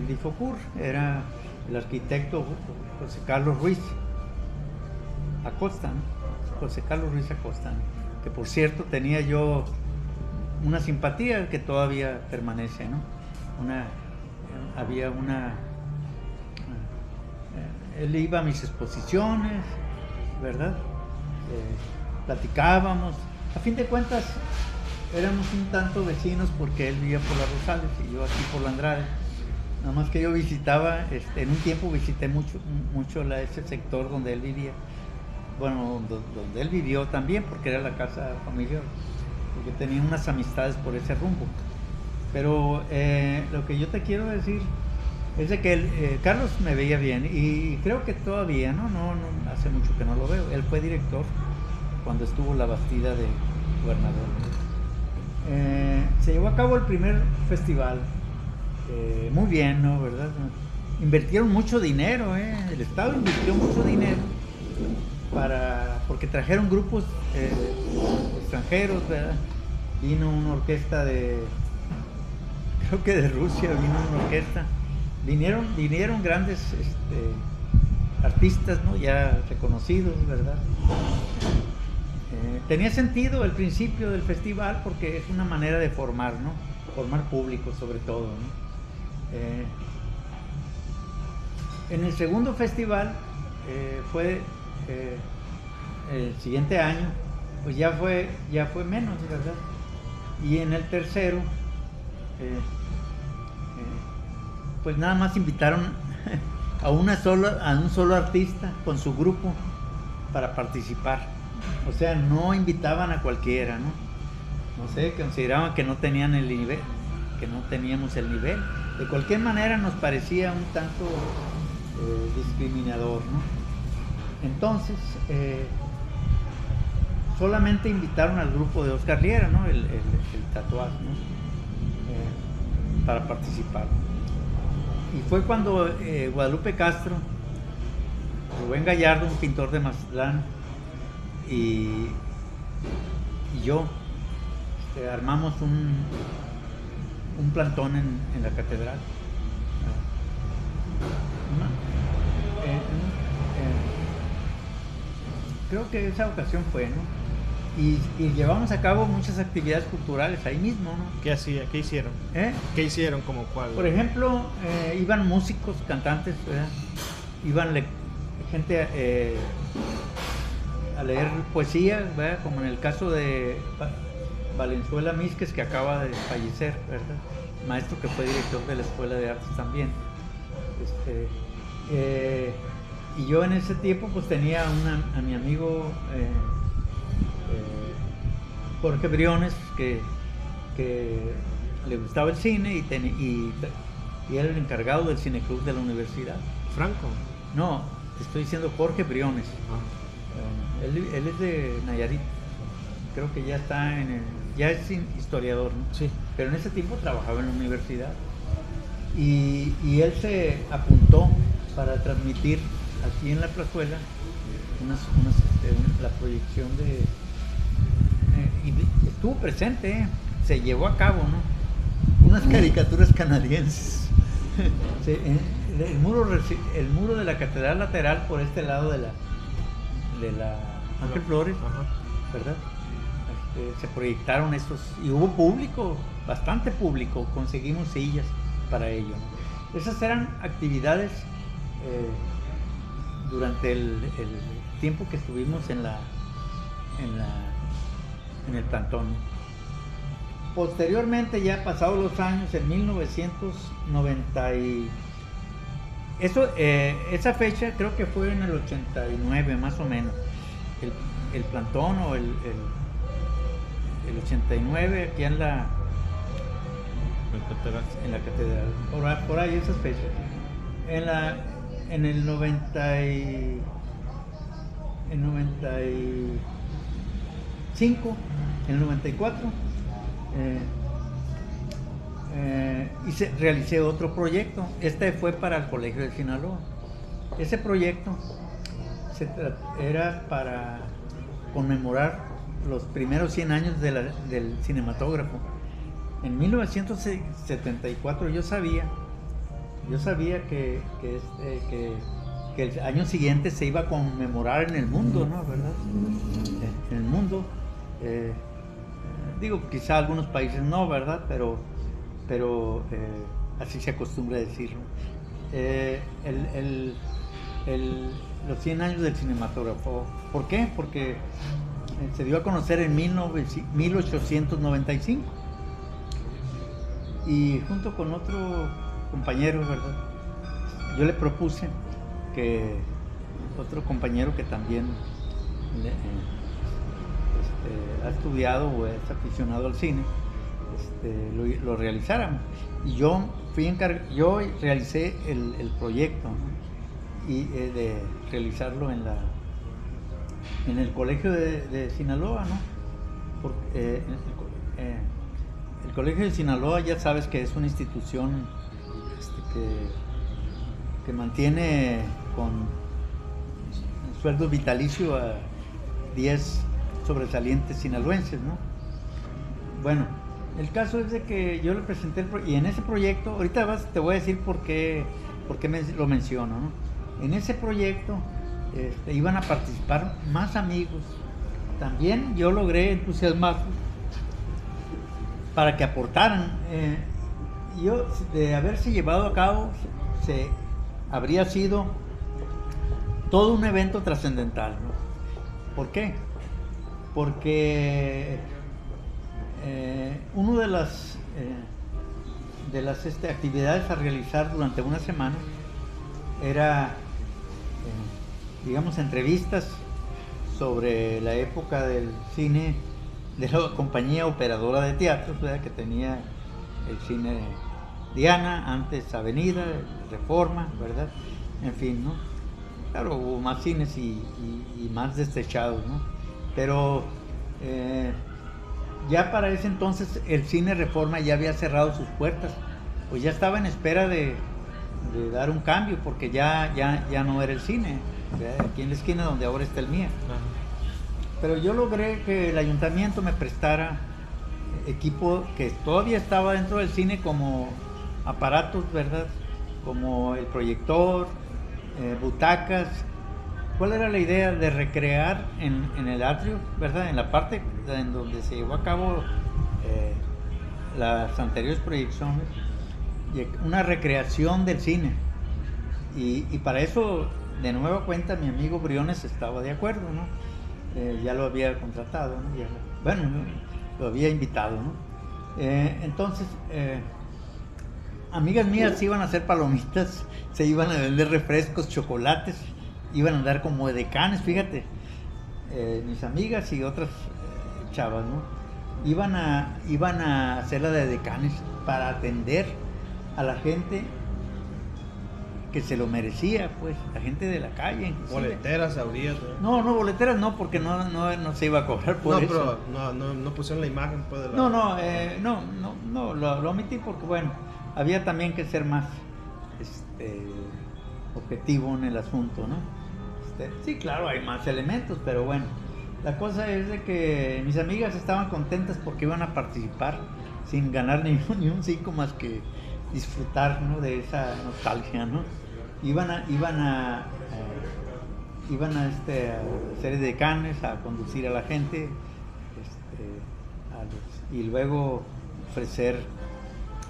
S2: Difocur era el arquitecto José Carlos Ruiz Acosta, ¿no? José Carlos Ruiz Acosta, ¿no? Que por cierto tenía yo una simpatía que todavía permanece, ¿no? Él iba a mis exposiciones, ¿verdad? Platicábamos. A fin de cuentas éramos un tanto vecinos porque él vivía por las Rosales y yo aquí por la Andrade. Nada más que yo visitaba, en un tiempo visité mucho ese sector donde él vivía. Bueno, donde él vivió también, porque era la casa familiar, porque tenía unas amistades por ese rumbo. Pero lo que yo te quiero decir es de que Carlos me veía bien y creo que todavía, ¿no? No hace mucho que no lo veo. Él fue director cuando estuvo Labastida de gobernador. Se llevó a cabo el primer festival, muy bien, ¿no? ¿Verdad? Invirtieron mucho dinero, el Estado invirtió mucho dinero porque trajeron grupos extranjeros, ¿verdad? Vino una orquesta creo que de Rusia vino una orquesta. Vinieron grandes artistas, ¿no? Ya reconocidos, ¿verdad? Tenía sentido el principio del festival porque es una manera de formar, ¿no? Formar público sobre todo, ¿no? En el segundo festival fue el siguiente año, pues ya fue menos, ¿verdad? Y en el tercero pues nada más invitaron a un solo artista con su grupo para participar. O sea, no invitaban a cualquiera, ¿no? No sé, consideraban que no tenían el nivel, que no teníamos el nivel. De cualquier manera nos parecía un tanto discriminador, ¿no? Entonces, solamente invitaron al grupo de Oscar Liera, ¿no? El tatuaje, ¿no? Para participar. Y fue cuando Guadalupe Castro, Rubén Gallardo, un pintor de Mazatlán, y yo armamos un plantón en la catedral. Creo que esa ocasión fue, ¿no? Y llevamos a cabo muchas actividades culturales ahí mismo, ¿no?
S1: ¿Qué hicieron? ¿Qué hicieron como cuál?
S2: Por ejemplo, iban músicos, cantantes, ¿verdad? Iban gente a leer poesía, ¿verdad? Como en el caso de Valenzuela Mísquez, que acaba de fallecer, ¿verdad? Maestro que fue director de la Escuela de Artes también. Y yo en ese tiempo pues tenía a mi amigo Jorge Briones, que le gustaba el cine y era el encargado del cineclub de la universidad.
S1: ¿Franco?
S2: No, te estoy diciendo Jorge Briones. Él es de Nayarit. Creo que ya está ya es historiador, ¿no?
S1: Sí.
S2: Pero en ese tiempo trabajaba en la universidad. Y él se apuntó para transmitir aquí en la plazuela la proyección y estuvo presente, se llevó a cabo, ¿no? Unas caricaturas canadienses. El muro de la catedral lateral por este lado de la Ángel Flores, ¿verdad? Se proyectaron estos y hubo público, bastante público, conseguimos sillas para ello. Esas eran actividades durante el tiempo que estuvimos en el plantón. Posteriormente, ya pasados los años, en 1990 esa fecha creo que fue en el 89 más o menos, el plantón o el 89 aquí en la catedral, por ahí esas fechas. En el 95, en el 94 realicé otro proyecto. Este fue para el Colegio de Sinaloa. Ese proyecto era para conmemorar los primeros 100 años del cinematógrafo. En 1974 yo sabía que el año siguiente se iba a conmemorar en el mundo, ¿no? ¿Verdad? En el mundo, digo, quizá algunos países no, ¿verdad? Pero así se acostumbra a decirlo. Los 100 años del cinematógrafo. ¿Por qué? Porque se dio a conocer en 1895 y junto con otro compañero, ¿verdad? Yo le propuse que otro compañero que también ha estudiado o es aficionado al cine, lo realizáramos. Y yo realicé el proyecto, ¿no? Y de realizarlo en el Colegio de Sinaloa, ¿no? Porque, el Colegio de Sinaloa, ya sabes que es una institución que mantiene con sueldo vitalicio a 10 sobresalientes sinaloenses, ¿no? Bueno, el caso es de que yo le presenté y en ese proyecto, ahorita te voy a decir por qué lo menciono, ¿no? En ese proyecto iban a participar más amigos. También yo logré entusiasmarlos para que aportaran. Yo, de haberse llevado a cabo, habría sido todo un evento trascendental, ¿no? ¿Por qué? Porque una de las actividades a realizar durante una semana era, digamos, entrevistas sobre la época del cine de la compañía operadora de teatros, ¿verdad? Que tenía el cine Diana, antes Avenida, Reforma, ¿verdad? En fin, ¿no? Claro, hubo más cines y más destechados, ¿no? Pero Ya para ese entonces el Cine Reforma ya había cerrado sus puertas, pues ya estaba en espera de dar un cambio, porque ya no era el cine, ¿verdad? Aquí en la esquina donde ahora está el MIA. Pero yo logré que el ayuntamiento me prestara equipo que todavía estaba dentro del cine, como aparatos, ¿verdad? Como el proyector, butacas. ¿Cuál era la idea? De recrear en el atrio, ¿verdad? En la parte en donde se llevó a cabo las anteriores proyecciones, una recreación del cine. Y para eso, de nueva cuenta, mi amigo Briones estaba de acuerdo, ¿no? Ya lo había contratado, ¿no? Bueno, lo había invitado, ¿no? Entonces, amigas mías iban a hacer palomitas, se iban a vender refrescos, chocolates, iban a andar como edecanes, fíjate. Mis amigas y otras chavas, ¿no? Iban a hacer la de edecanes para atender a la gente que se lo merecía, pues, la gente de la calle. Inclusive.
S1: Boleteras habría.
S2: No, boleteras no, porque no se iba a cobrar por eso.
S1: Pero no pusieron la imagen, pues, de la...
S2: No, lo omití porque, bueno, había también que ser más objetivo en el asunto, ¿no? Sí, claro, hay más elementos, pero bueno, la cosa es de que mis amigas estaban contentas porque iban a participar sin ganar ni un 5 más que disfrutar, ¿no? De esa nostalgia, ¿no? Iban a hacer decanes, a conducir a la gente, y luego ofrecer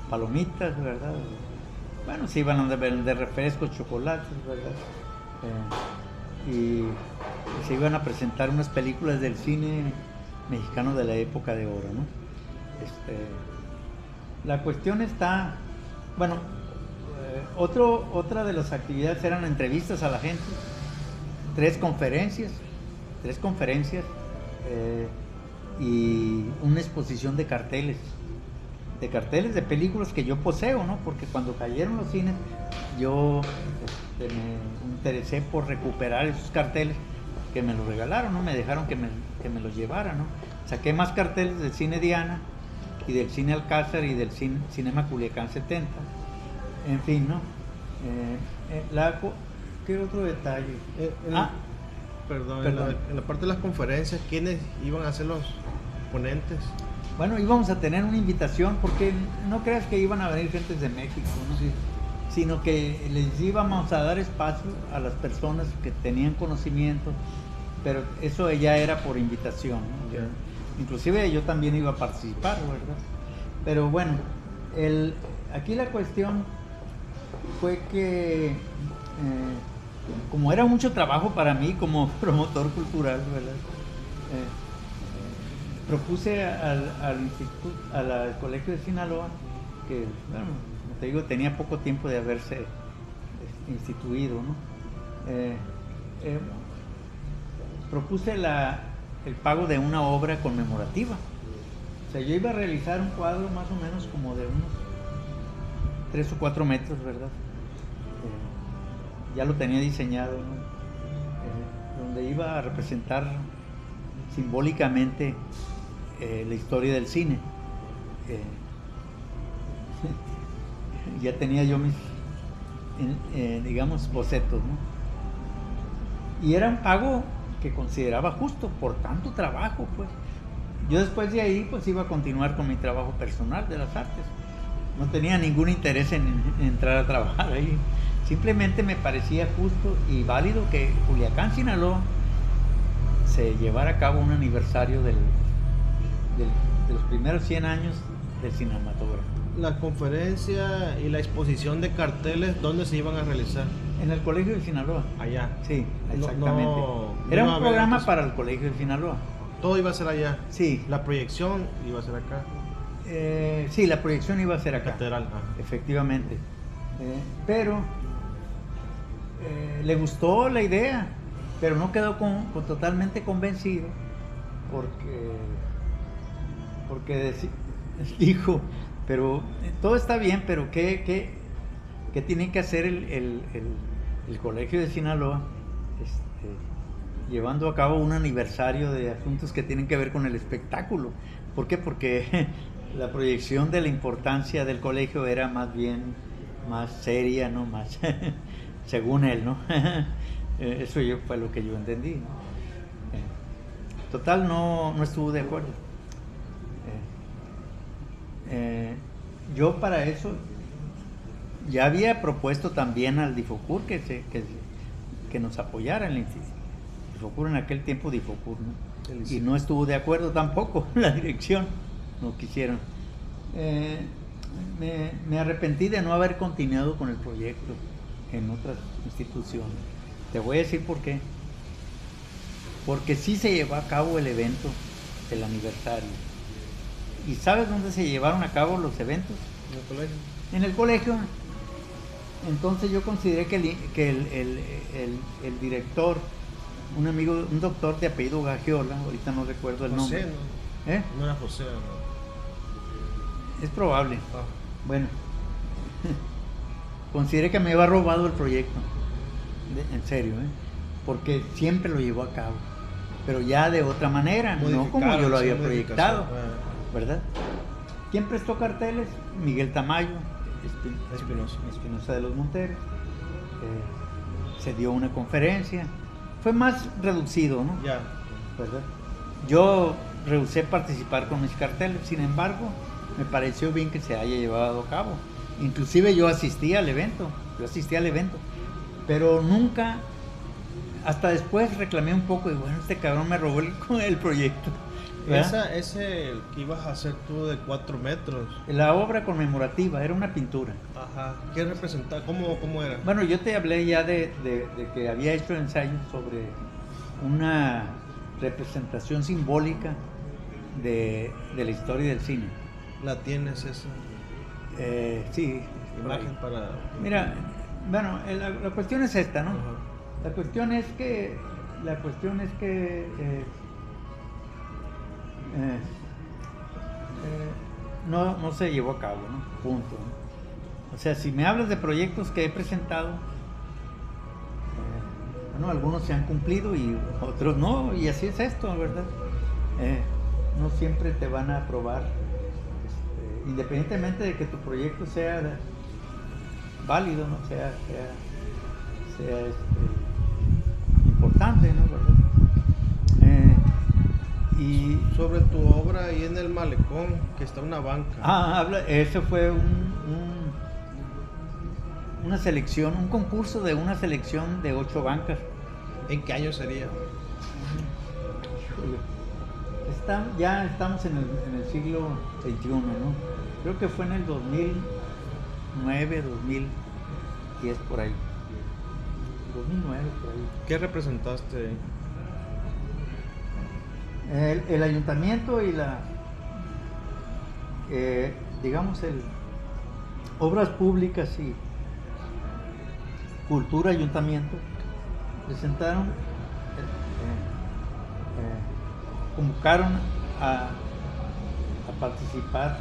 S2: palomitas, ¿verdad? Bueno, se iban a vender refrescos, chocolates, ¿verdad? Y se iban a presentar unas películas del cine mexicano de la época de oro, ¿no? La cuestión está, bueno, otra de las actividades eran entrevistas a la gente, tres conferencias y una exposición de carteles de películas que yo poseo, ¿no? Porque cuando cayeron los cines, yo me interesé por recuperar esos carteles que me los regalaron, ¿no? Me dejaron que me los llevara, ¿no? Saqué más carteles del Cine Diana y del Cine Alcázar y del Cinema Culiacán 70. En fin, ¿no? ¿Qué otro detalle?
S1: Perdón, en la parte de las conferencias, ¿quiénes iban a ser los ponentes?
S2: Bueno, íbamos a tener una invitación, porque no creas que iban a venir gentes de México, ¿no? Sí. Sino que les íbamos a dar espacio a las personas que tenían conocimiento, pero eso ya era por invitación, ¿no? Yeah. Inclusive yo también iba a participar, ¿verdad? Pero bueno, aquí la cuestión fue que como era mucho trabajo para mí como promotor cultural, ¿verdad? Propuse al instituto, al Colegio de Sinaloa, que, bueno, como te digo, tenía poco tiempo de haberse instituido, ¿no? Propuse el pago de una obra conmemorativa. O sea, yo iba a realizar un cuadro más o menos como de unos 3 o 4 metros, ¿verdad? Ya lo tenía diseñado, ¿no? Donde iba a representar simbólicamente la historia del cine. Ya tenía yo mis, digamos, bocetos, ¿no? Y era un pago que consideraba justo por tanto trabajo, pues. Yo después de ahí, pues, iba a continuar con mi trabajo personal de las artes. No tenía ningún interés en entrar a trabajar ahí. Simplemente me parecía justo y válido que Culiacán, Sinaloa, se llevara a cabo un aniversario de los primeros 100 años del cinematógrafo.
S1: La conferencia y la exposición de carteles, ¿dónde se iban a realizar?
S2: En el Colegio de Sinaloa.
S1: Allá.
S2: Sí, exactamente. Era un programa para el Colegio de Sinaloa.
S1: Todo iba a ser allá.
S2: Sí.
S1: La proyección iba a ser acá.
S2: Sí, la proyección iba a ser acá.
S1: Catedral.
S2: Efectivamente. Pero le gustó la idea, pero no quedó totalmente convencido, porque dijo, pero todo está bien, pero ¿qué tiene que hacer el Colegio de Sinaloa? llevando a cabo un aniversario de asuntos que tienen que ver con el espectáculo. ¿Por qué? Porque la proyección de la importancia del colegio era más bien más seria, ¿no? Más según él, ¿no? Eso fue lo que yo entendí, ¿no? Total, no estuvo de acuerdo. Yo para eso ya había propuesto también al Difocur que nos apoyara en el Difocur, en aquel tiempo Difocur, ¿no? Y no estuvo de acuerdo tampoco la dirección, no quisieron. Me arrepentí de no haber continuado con el proyecto en otras instituciones. Te voy a decir por qué. Porque sí se llevó a cabo el evento del aniversario. ¿Y sabes dónde se llevaron a cabo los eventos?
S1: ¿En el colegio?
S2: En el colegio. Entonces yo consideré que el director, un amigo, un doctor de apellido Gagiola, ahorita no recuerdo el
S1: José,
S2: nombre.
S1: ¿no?
S2: ¿Eh?
S1: No era José, ¿no?
S2: Es probable.
S1: Ah.
S2: Bueno, consideré que me había robado el proyecto, en serio, porque siempre lo llevó a cabo, pero ya de otra manera, no como yo lo había proyectado, ¿verdad? ¿Quién prestó carteles? Miguel Tamayo, Espinosa de los Monteros. Se dio una conferencia, fue más reducido, ¿no?
S1: Ya.
S2: ¿Verdad? Yo rehusé participar con mis carteles, sin embargo, me pareció bien que se haya llevado a cabo. Inclusive yo asistí al evento, pero nunca, hasta después reclamé un poco y bueno, este cabrón me robó el proyecto.
S1: Ese que ibas a hacer tú de 4 metros.
S2: La obra conmemorativa, era una pintura.
S1: Ajá. ¿Qué representaba? ¿Cómo era?
S2: Bueno, yo te hablé ya de que había hecho ensayos sobre una representación simbólica de la historia del cine.
S1: ¿La tienes esa?
S2: Sí.
S1: Imagen para...
S2: Mira, bueno, la cuestión es esta, ¿no?
S1: Ajá.
S2: La cuestión es que no se llevó a cabo, ¿no? Punto, ¿no? O sea, si me hablas de proyectos que he presentado, bueno, algunos se han cumplido y otros no, y así es esto, ¿verdad? No siempre te van a aprobar, independientemente de que tu proyecto sea válido, ¿no? sea importante, ¿no? ¿Verdad?
S1: Y sobre tu obra ahí en el malecón, que está una banca.
S2: Eso fue una selección, un concurso de una selección de 8 bancas.
S1: ¿En qué año sería?
S2: Ya estamos en el siglo XXI, ¿no? Creo que fue en el 2009, 2010, por ahí. 2009, por ahí.
S1: ¿Qué representaste ahí?
S2: El ayuntamiento y digamos, obras públicas y cultura ayuntamiento presentaron, convocaron a participar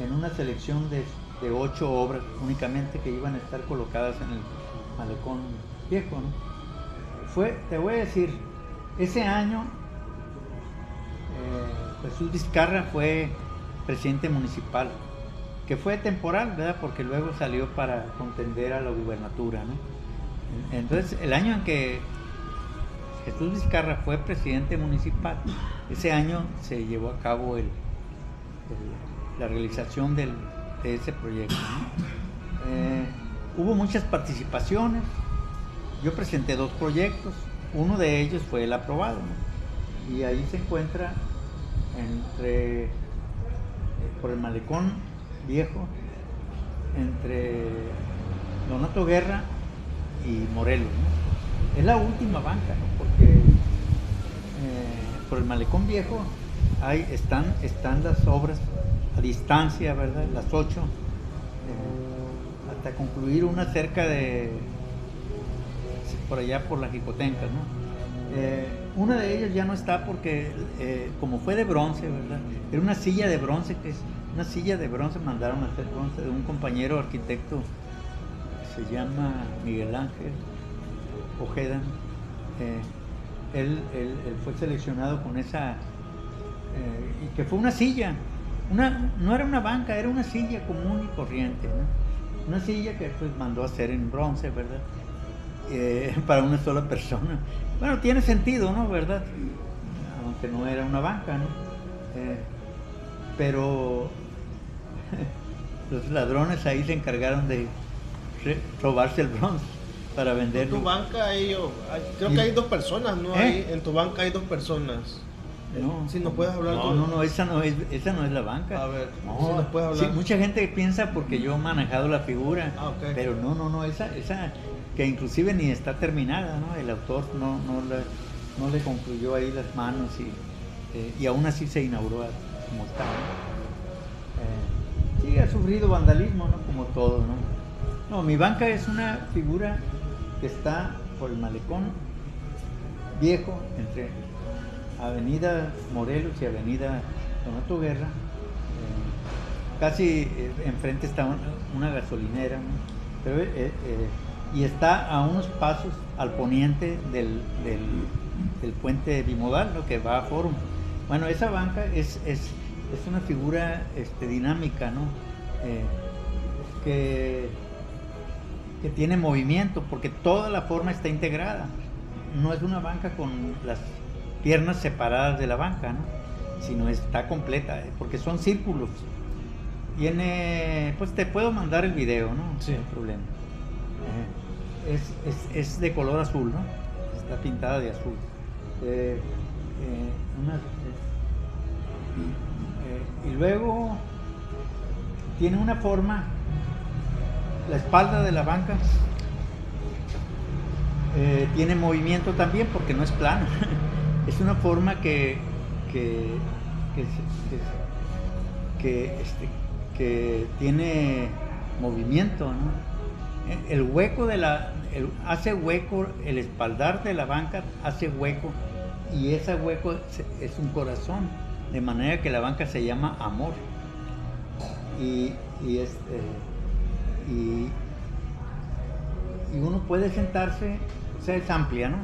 S2: en una selección de 8 obras únicamente que iban a estar colocadas en el malecón viejo, ¿no? Te voy a decir, ese año Jesús Vizcarra fue presidente municipal, que fue temporal, ¿verdad? Porque luego salió para contender a la gubernatura, ¿no? Entonces, el año en que Jesús Vizcarra fue presidente municipal, ese año se llevó a cabo la realización de ese proyecto, ¿no? Hubo muchas participaciones. Yo presenté 2 proyectos, uno de ellos fue el aprobado, ¿no? Y ahí se encuentra por el malecón viejo, entre Donato Guerra y Morelos, ¿no? Es la última banca, ¿no? Porque por el malecón viejo están las obras a distancia, ¿verdad? Las 8, hasta concluir una cerca de por allá por las Jicotencas, ¿no? Una de ellas ya no está porque como fue de bronce, ¿verdad? Era una silla de bronce, mandaron a hacer bronce de un compañero arquitecto que se llama Miguel Ángel Ojeda, él fue seleccionado con esa, y que fue una silla, no era una banca, era una silla común y corriente, ¿no? Una silla que pues mandó a hacer en bronce, ¿verdad? Para una sola persona. Bueno, tiene sentido, ¿no? ¿Verdad? Aunque no era una banca, ¿no? Pero los ladrones ahí se encargaron de robarse el bronce para venderlo.
S1: En tu banca creo que hay 2 personas, ¿no? En tu banca hay 2 personas.
S2: No,
S1: si nos puedes hablar.
S2: No, esa no es la banca.
S1: A ver,
S2: no,
S1: si nos puedes hablar.
S2: Sí, mucha gente piensa porque yo he manejado la figura,
S1: okay.
S2: Pero no, esa que inclusive ni está terminada, ¿no? El autor no le concluyó ahí las manos y aún así se inauguró como está, ¿no? Sí, ha sufrido vandalismo, ¿no? Como todo, ¿no? No, mi banca es una figura que está por el malecón viejo entre Avenida Morelos y Avenida Donato Guerra. Casi enfrente está una gasolinera, ¿no? Pero, y está a unos pasos al poniente del puente bimodal, ¿no? Que va a Fórum. Bueno, esa banca es una figura dinámica, ¿no? Que tiene movimiento, porque toda la forma está integrada. No es una banca con las piernas separadas de la banca, ¿no? Sino está completa, porque son círculos. Pues te puedo mandar el video, ¿no?
S1: Sí.
S2: No hay problema. Es de color azul, ¿no? Está pintada de azul. Y luego tiene una forma, la espalda de la banca tiene movimiento también porque no es plana. Es una forma que tiene movimiento, ¿no? El hueco hace hueco, el espaldar de la banca hace hueco, y ese hueco es un corazón, de manera que la banca se llama Amor. Y uno puede sentarse, o sea, es amplia, ¿no?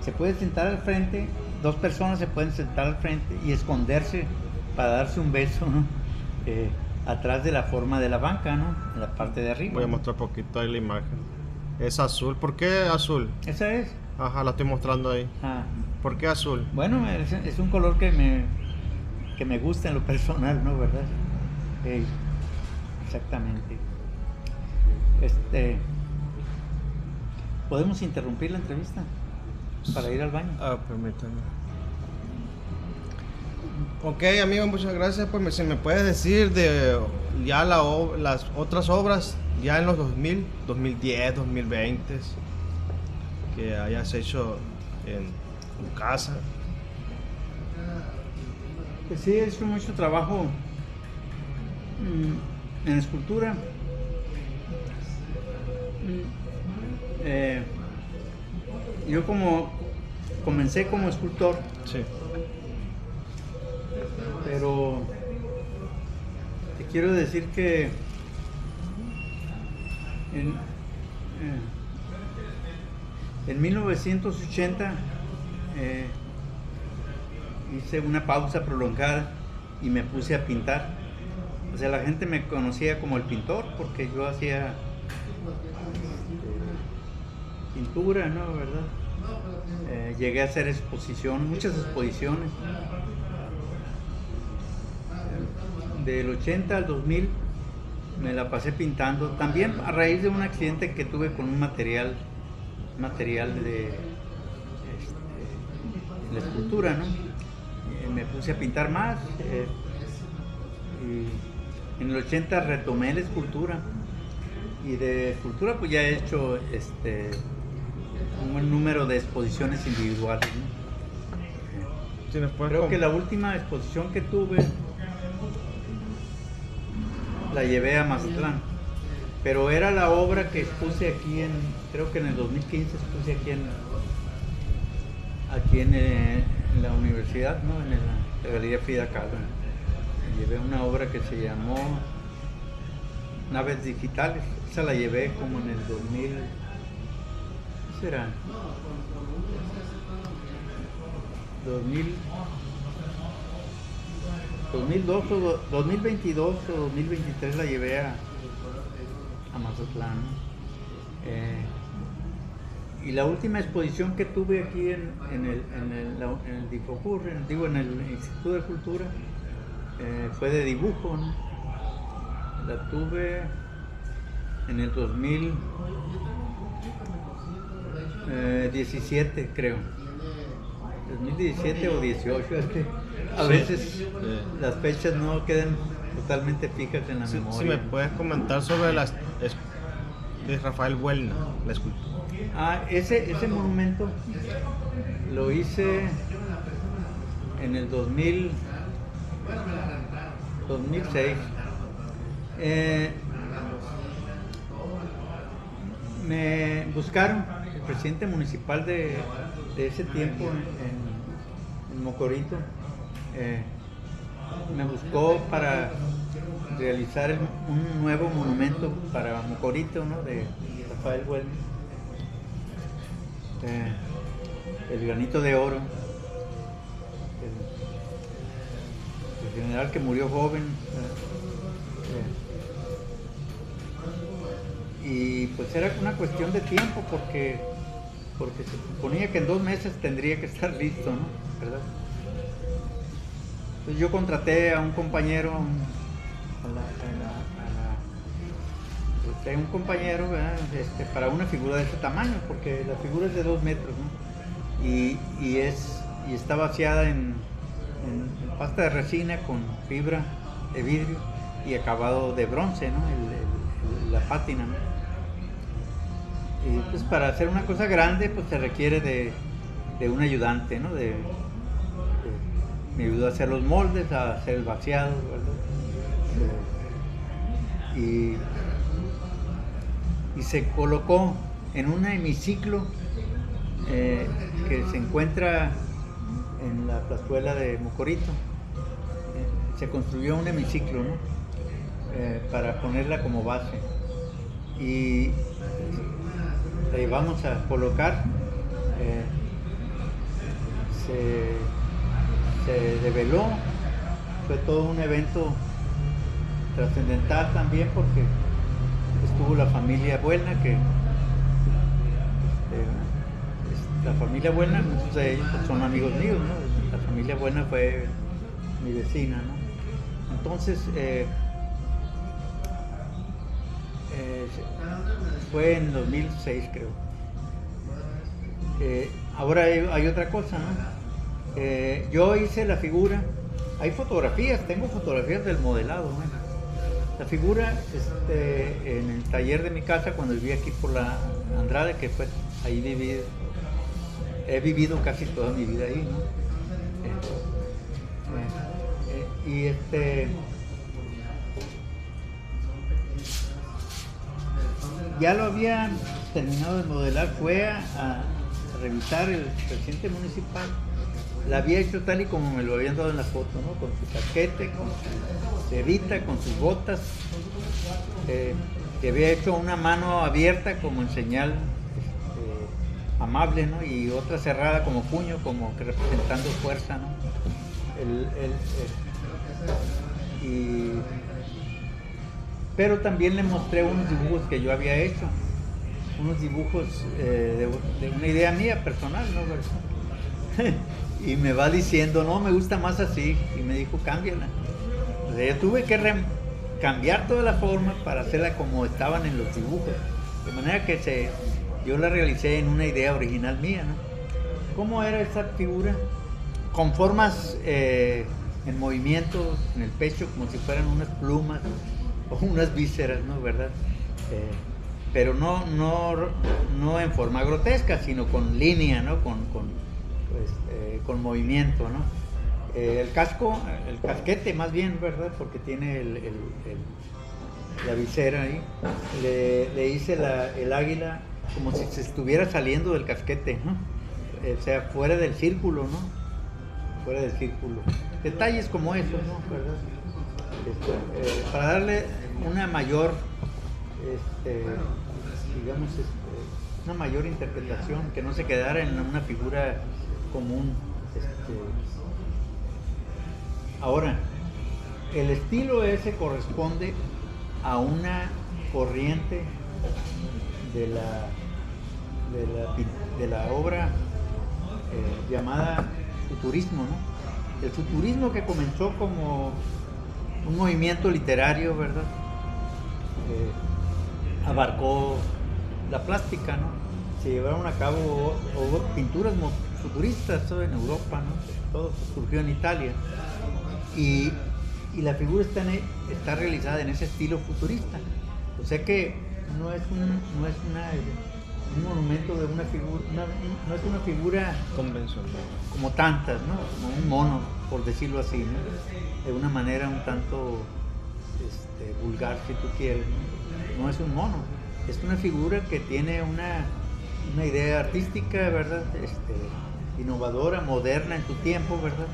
S2: Se puede sentar al frente, 2 personas se pueden sentar al frente y esconderse para darse un beso, ¿no? Atrás de la forma de la banca, ¿no? En la parte de arriba.
S1: Voy a mostrar un poquito ahí la imagen. Es azul. ¿Por qué azul?
S2: ¿Esa es?
S1: Ajá, la estoy mostrando ahí.
S2: Ah.
S1: ¿Por qué azul?
S2: Bueno, es un color que me gusta en lo personal, ¿no? ¿Verdad? Exactamente. ¿Podemos interrumpir la entrevista para ir al baño?
S1: Permítame. Ok, amigo, muchas gracias. Pues si me puedes decir de ya las otras obras ya en los 2010, 2020 que hayas hecho en tu casa.
S2: Pues sí, he hecho mucho trabajo en escultura. Yo comencé como escultor.
S1: Sí.
S2: Pero te quiero decir que en 1980 hice una pausa prolongada y me puse a pintar. O sea, la gente me conocía como el pintor porque yo hacía pintura, ¿no? ¿Verdad? Llegué a hacer muchas exposiciones. Del 80 al 2000 me la pasé pintando, también a raíz de un accidente que tuve con un material de la escultura, ¿no? Me puse a pintar más y en el 80 retomé la escultura, y de escultura pues ya he hecho un buen número de exposiciones individuales, ¿no? Creo que la última exposición que tuve la llevé a Mazatlán, pero era la obra que expuse aquí creo que en el 2015 expuse aquí en la universidad, ¿no? En la Galería Frida Kahlo. Llevé una obra que se llamó Naves Digitales. Esa la llevé como en el 2000, será? 2022 o 2023 la llevé a Mazatlán, ¿no? Y la última exposición que tuve aquí en el Difocur, en el Instituto de Cultura, fue de dibujo, ¿no? La tuve en el 2017, creo. 2017 o 18, es que a veces las fechas no quedan totalmente fijas en la memoria.
S1: Si me puedes comentar sobre de Rafael Buelna, la escultura.
S2: Ese monumento lo hice en el 2006. Me buscaron, el presidente municipal de ese tiempo en Mocorito, me buscó para realizar un nuevo monumento para Mocorito, ¿no? De Rafael Buelna, el granito de oro, el general que murió joven, y pues era una cuestión de tiempo porque se suponía que en 2 meses tendría que estar listo, ¿no? ¿Verdad? Entonces yo contraté a un compañero, un compañero, ¿verdad? Para una figura de ese tamaño, porque la figura es de 2 metros, ¿no? Y está vaciada en pasta de resina con fibra de vidrio y acabado de bronce, ¿no? La pátina, ¿no? Y pues para hacer una cosa grande pues se requiere de un ayudante, ¿no? Me ayudó a hacer los moldes, a hacer el vaciado, ¿verdad? Y se colocó en un hemiciclo que se encuentra en la plazuela de Mocorito. Se construyó un hemiciclo, ¿no? Para ponerla como base. Y la íbamos a colocar. Se develó, fue todo un evento trascendental también porque estuvo la familia Buelna, que la familia Buelna, muchos de ellos pues, son amigos míos, ¿no? La familia Buelna fue mi vecina, ¿no? Entonces fue en 2006, creo. Ahora hay otra cosa, ¿no? Yo hice la figura, hay fotografías, tengo fotografías del modelado, ¿no? La figura en el taller de mi casa cuando viví aquí por la Andrade, que fue ahí he vivido casi toda mi vida ahí, ¿no? Ya lo había terminado de modelar, fue a revisar el presidente municipal. La había hecho tal y como me lo habían dado en la foto, ¿no? Con su casquete, con su cebita, con sus botas, que había hecho una mano abierta como en señal amable, ¿no? Y otra cerrada como puño, como que representando fuerza, ¿no? Pero también le mostré unos dibujos que yo había hecho, unos dibujos de una idea mía personal, ¿no? Y me va diciendo, no, me gusta más así, y me dijo, cámbiala. O sea, yo tuve que cambiar toda la forma para hacerla como estaban en los dibujos, de manera que yo la realicé en una idea original mía, ¿no? ¿Cómo era esa figura? Con formas en movimiento en el pecho, como si fueran unas plumas o unas vísceras, ¿no? ¿Verdad? Pero no en forma grotesca, sino con línea, ¿no? Con movimiento, ¿no? El casquete más bien, ¿verdad? Porque tiene la visera ahí. Le hice el águila como si se estuviera saliendo del casquete, ¿no? O sea, fuera del círculo, ¿no? Fuera del círculo. Detalles como esos, ¿no? ¿Verdad? Para darle una mayor digamos, una mayor interpretación, que no se quedara en una figura común. Ahora, el estilo ese corresponde a una corriente de la obra llamada futurismo, ¿no? El futurismo, que comenzó como un movimiento literario, ¿verdad? Abarcó la plástica, ¿no? Se llevaron a cabo pinturas futuristas, todo en Europa, ¿no? Todo surgió en Italia. Y la figura está realizada en ese estilo futurista. O sea que no es un monumento de una figura, no es una figura
S1: convencional
S2: como tantas, ¿no? Como un mono, por decirlo así, ¿no? De una manera un tanto vulgar, si tú quieres, ¿no? No es un mono, es una figura que tiene una idea artística, ¿verdad? Innovadora, moderna en su tiempo, ¿verdad?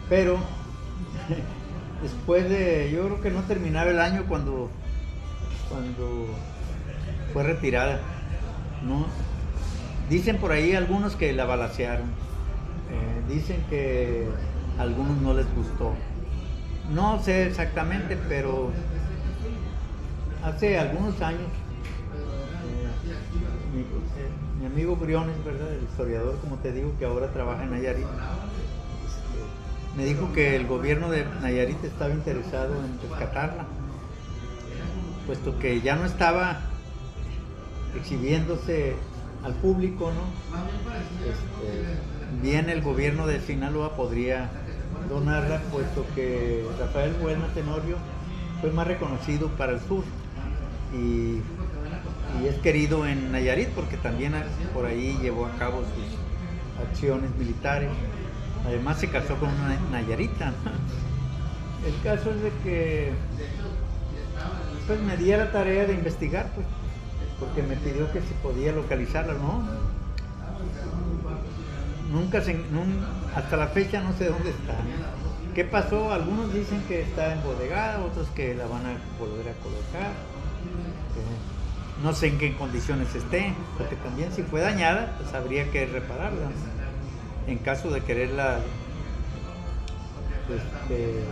S2: Pero después yo creo que no terminaba el año cuando fue retirada, ¿no? Dicen por ahí algunos que la balacearon, dicen que a algunos no les gustó. No sé exactamente, pero hace algunos años mi amigo Briones, ¿verdad? El historiador, como te digo, que ahora trabaja en Nayarit, me dijo que el gobierno de Nayarit estaba interesado en rescatarla, puesto que ya no estaba exhibiéndose al público, ¿no? Bien, el gobierno de Sinaloa podría donarla, puesto que Rafael Buelna Tenorio fue más reconocido para el sur y es querido en Nayarit porque también por ahí llevó a cabo sus acciones militares. Además se casó con una nayarita. El caso es de que pues me di a la tarea de investigar, pues, porque me pidió que si podía localizarla, ¿no? Hasta la fecha no sé dónde está. ¿Qué pasó? Algunos dicen que está embodegada, otros que la van a volver a colocar. No sé en qué condiciones esté, porque también si fue dañada, pues habría que repararla. En caso de quererla de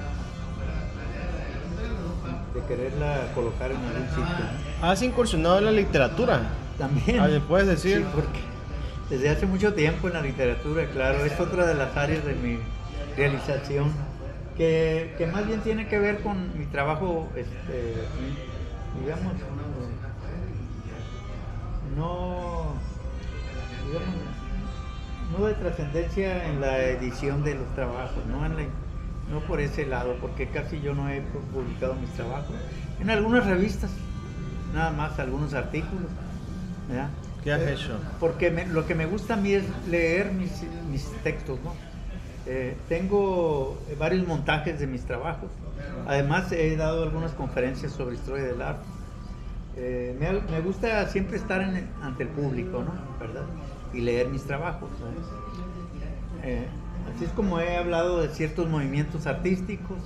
S2: quererla colocar en algún sitio.
S1: ¿Has incursionado en la literatura?
S2: También.
S1: ¿Me puedes decir?
S2: Sí, porque desde hace mucho tiempo en la literatura, claro, es otra de las áreas de mi realización, que más bien tiene que ver con mi trabajo, digamos, no de trascendencia en la edición de los trabajos, no por ese lado, porque casi yo no he publicado mis trabajos. En algunas revistas, nada más, algunos artículos, ¿verdad?
S1: ¿Qué has hecho?
S2: Porque lo que me gusta a mí es leer mis textos, ¿no? Tengo varios montajes de mis trabajos. Además he dado algunas conferencias sobre historia del arte. Me gusta siempre estar ante el público, ¿no? ¿Verdad? Y leer mis trabajos, ¿no? Así es como he hablado de ciertos movimientos artísticos,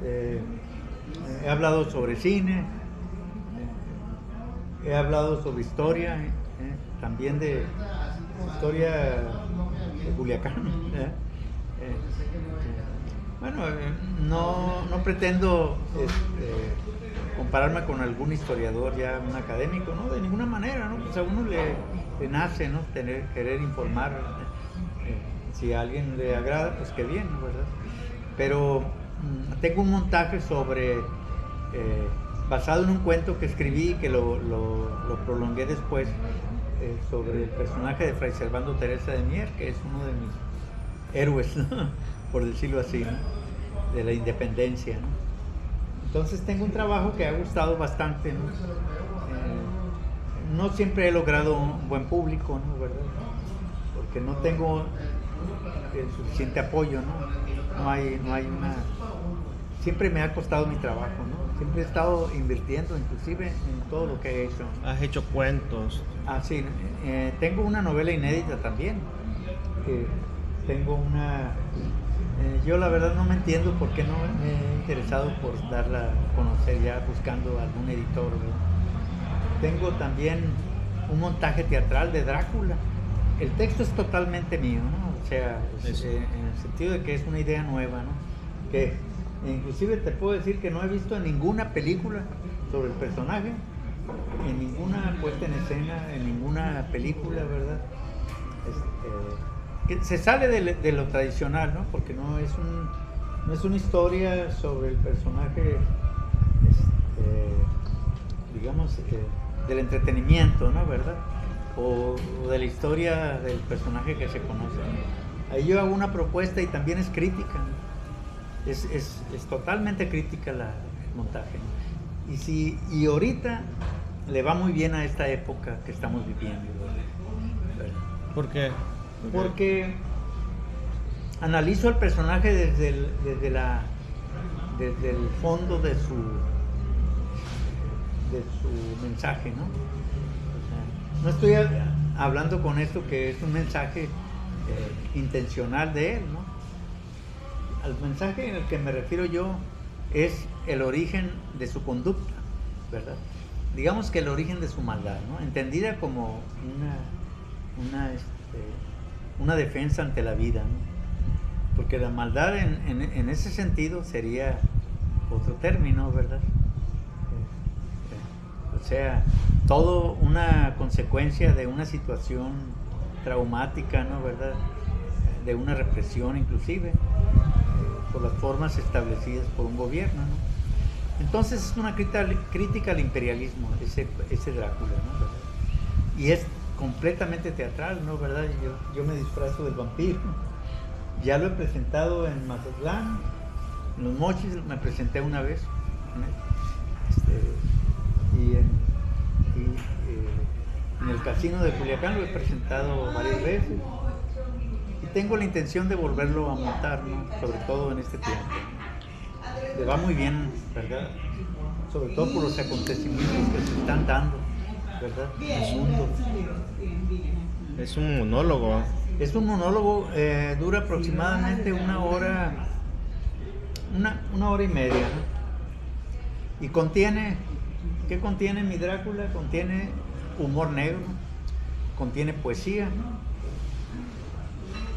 S2: he hablado sobre cine, he hablado sobre historia, también de historia de Culiacán. Bueno, no pretendo compararme con algún historiador ya, un académico, ¿no? De ninguna manera, ¿no? Pues a uno le nace, ¿no? Querer informar. Si a alguien le agrada, pues qué bien, ¿verdad? Pero tengo un montaje basado en un cuento que escribí, que lo prolongué después, sobre el personaje de Fray Servando Teresa de Mier, que es uno de mis héroes, ¿no? Por decirlo así, ¿no? De la independencia, ¿no? Entonces tengo un trabajo que ha gustado bastante, ¿no? No siempre he logrado un buen público, ¿no? ¿Verdad? Porque no tengo el suficiente apoyo, ¿no? No hay una... Siempre me ha costado mi trabajo, ¿no? Siempre he estado invirtiendo, inclusive, en todo lo que he hecho.
S1: ¿Has hecho cuentos?
S2: Ah, sí. Tengo una novela inédita también. Tengo Yo la verdad no me entiendo por qué no me he interesado por darla a conocer ya buscando algún editor, ¿verdad? Tengo también un montaje teatral de Drácula. El texto es totalmente mío, ¿no? O sea, en el sentido de que es una idea nueva, ¿no? Que inclusive te puedo decir que no he visto en ninguna película sobre el personaje, en ninguna puesta en escena, en ninguna película, ¿verdad? Que se sale de lo tradicional, ¿no? Porque no es una historia sobre el personaje, digamos, del entretenimiento, ¿no? ¿Verdad? O de la historia del personaje que se conoce, ¿no? Ahí yo hago una propuesta y también es crítica, ¿no? Es totalmente crítica el montaje, ¿no? Y ahorita le va muy bien a esta época que estamos viviendo, ¿verdad?
S1: ¿Por qué?
S2: Porque analizo al personaje desde el fondo de su mensaje, ¿no? O sea, no estoy hablando con esto que es un mensaje intencional de él, ¿no? Al mensaje en el que me refiero yo es el origen de su conducta, ¿verdad? Digamos que el origen de su maldad, ¿no? Entendida como una defensa ante la vida, ¿no? Porque la maldad en ese sentido sería otro término, ¿verdad? O sea, todo una consecuencia de una situación traumática, ¿no? ¿Verdad? De una represión inclusive, por las formas establecidas por un gobierno, ¿no? Entonces es una crítica al imperialismo, ese Drácula, ¿no? ¿Verdad? Y es completamente teatral, ¿no? ¿Verdad? Yo me disfrazo del vampiro. Ya lo he presentado en Mazatlán, en Los Mochis me presenté una vez, y en el casino de Culiacán lo he presentado varias veces y tengo la intención de volverlo a montar, ¿no? Sobre todo en este tiempo. Le va muy bien, ¿verdad? Sobre todo por los acontecimientos que se están dando, ¿verdad? En el mundo.
S1: Es un monólogo.
S2: Es un monólogo, dura aproximadamente una hora y media, ¿no? Y ¿qué contiene mi Drácula? Contiene humor negro, contiene poesía,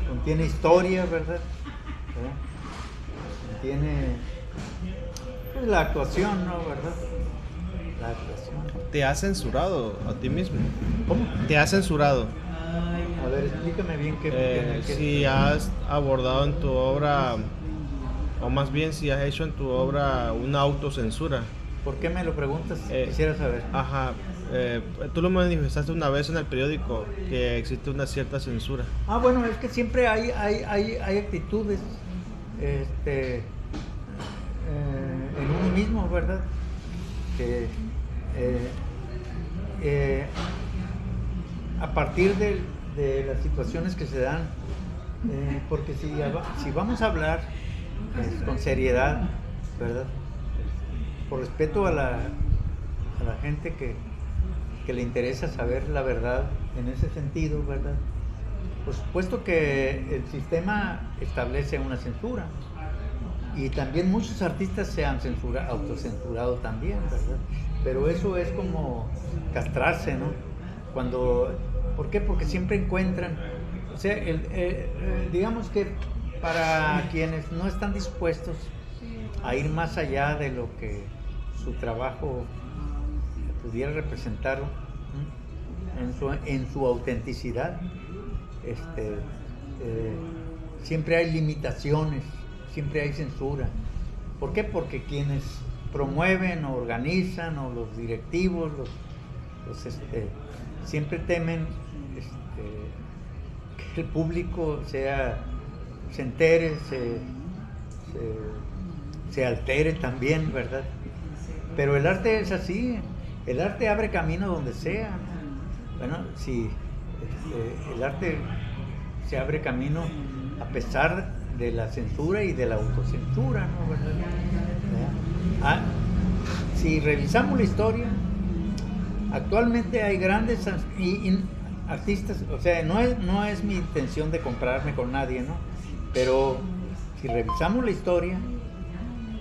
S2: contiene historia, ¿verdad? Contiene pues, la actuación, ¿no? ¿Verdad? La actuación.
S1: ¿Te has censurado a ti mismo?
S2: ¿Cómo?
S1: ¿Te has censurado?
S2: A ver, explícame bien qué
S1: si has abordado en tu obra, o más bien si has hecho en tu obra una autocensura.
S2: ¿Por qué me lo preguntas? Quisiera saber.
S1: Ajá. Tú lo manifestaste una vez en el periódico, que existe una cierta censura.
S2: Bueno, es que siempre hay actitudes en uno mismo, ¿verdad? Que a partir de las situaciones que se dan, porque si vamos a hablar con seriedad, ¿verdad? Por respeto a la gente que le interesa saber la verdad en ese sentido, ¿verdad? Por supuesto que el sistema establece una censura y también muchos artistas se han autocensurado también, ¿verdad? Pero eso es como castrarse, ¿no? ¿Por qué? Porque siempre encuentran, o sea, digamos que para quienes no están dispuestos a ir más allá de lo que su trabajo pudiera representar en su autenticidad, siempre hay limitaciones, siempre hay censura. ¿Por qué? Porque quienes promueven o organizan o los directivos siempre temen que el público se entere, se altere también, ¿verdad? Pero el arte es así, el arte abre camino donde sea. Bueno, si el arte se abre camino a pesar de la censura y de la autocensura, ¿no? ¿Verdad? Si revisamos la historia, actualmente hay grandes artistas, o sea, no es mi intención de compararme con nadie, ¿no? Pero si revisamos la historia,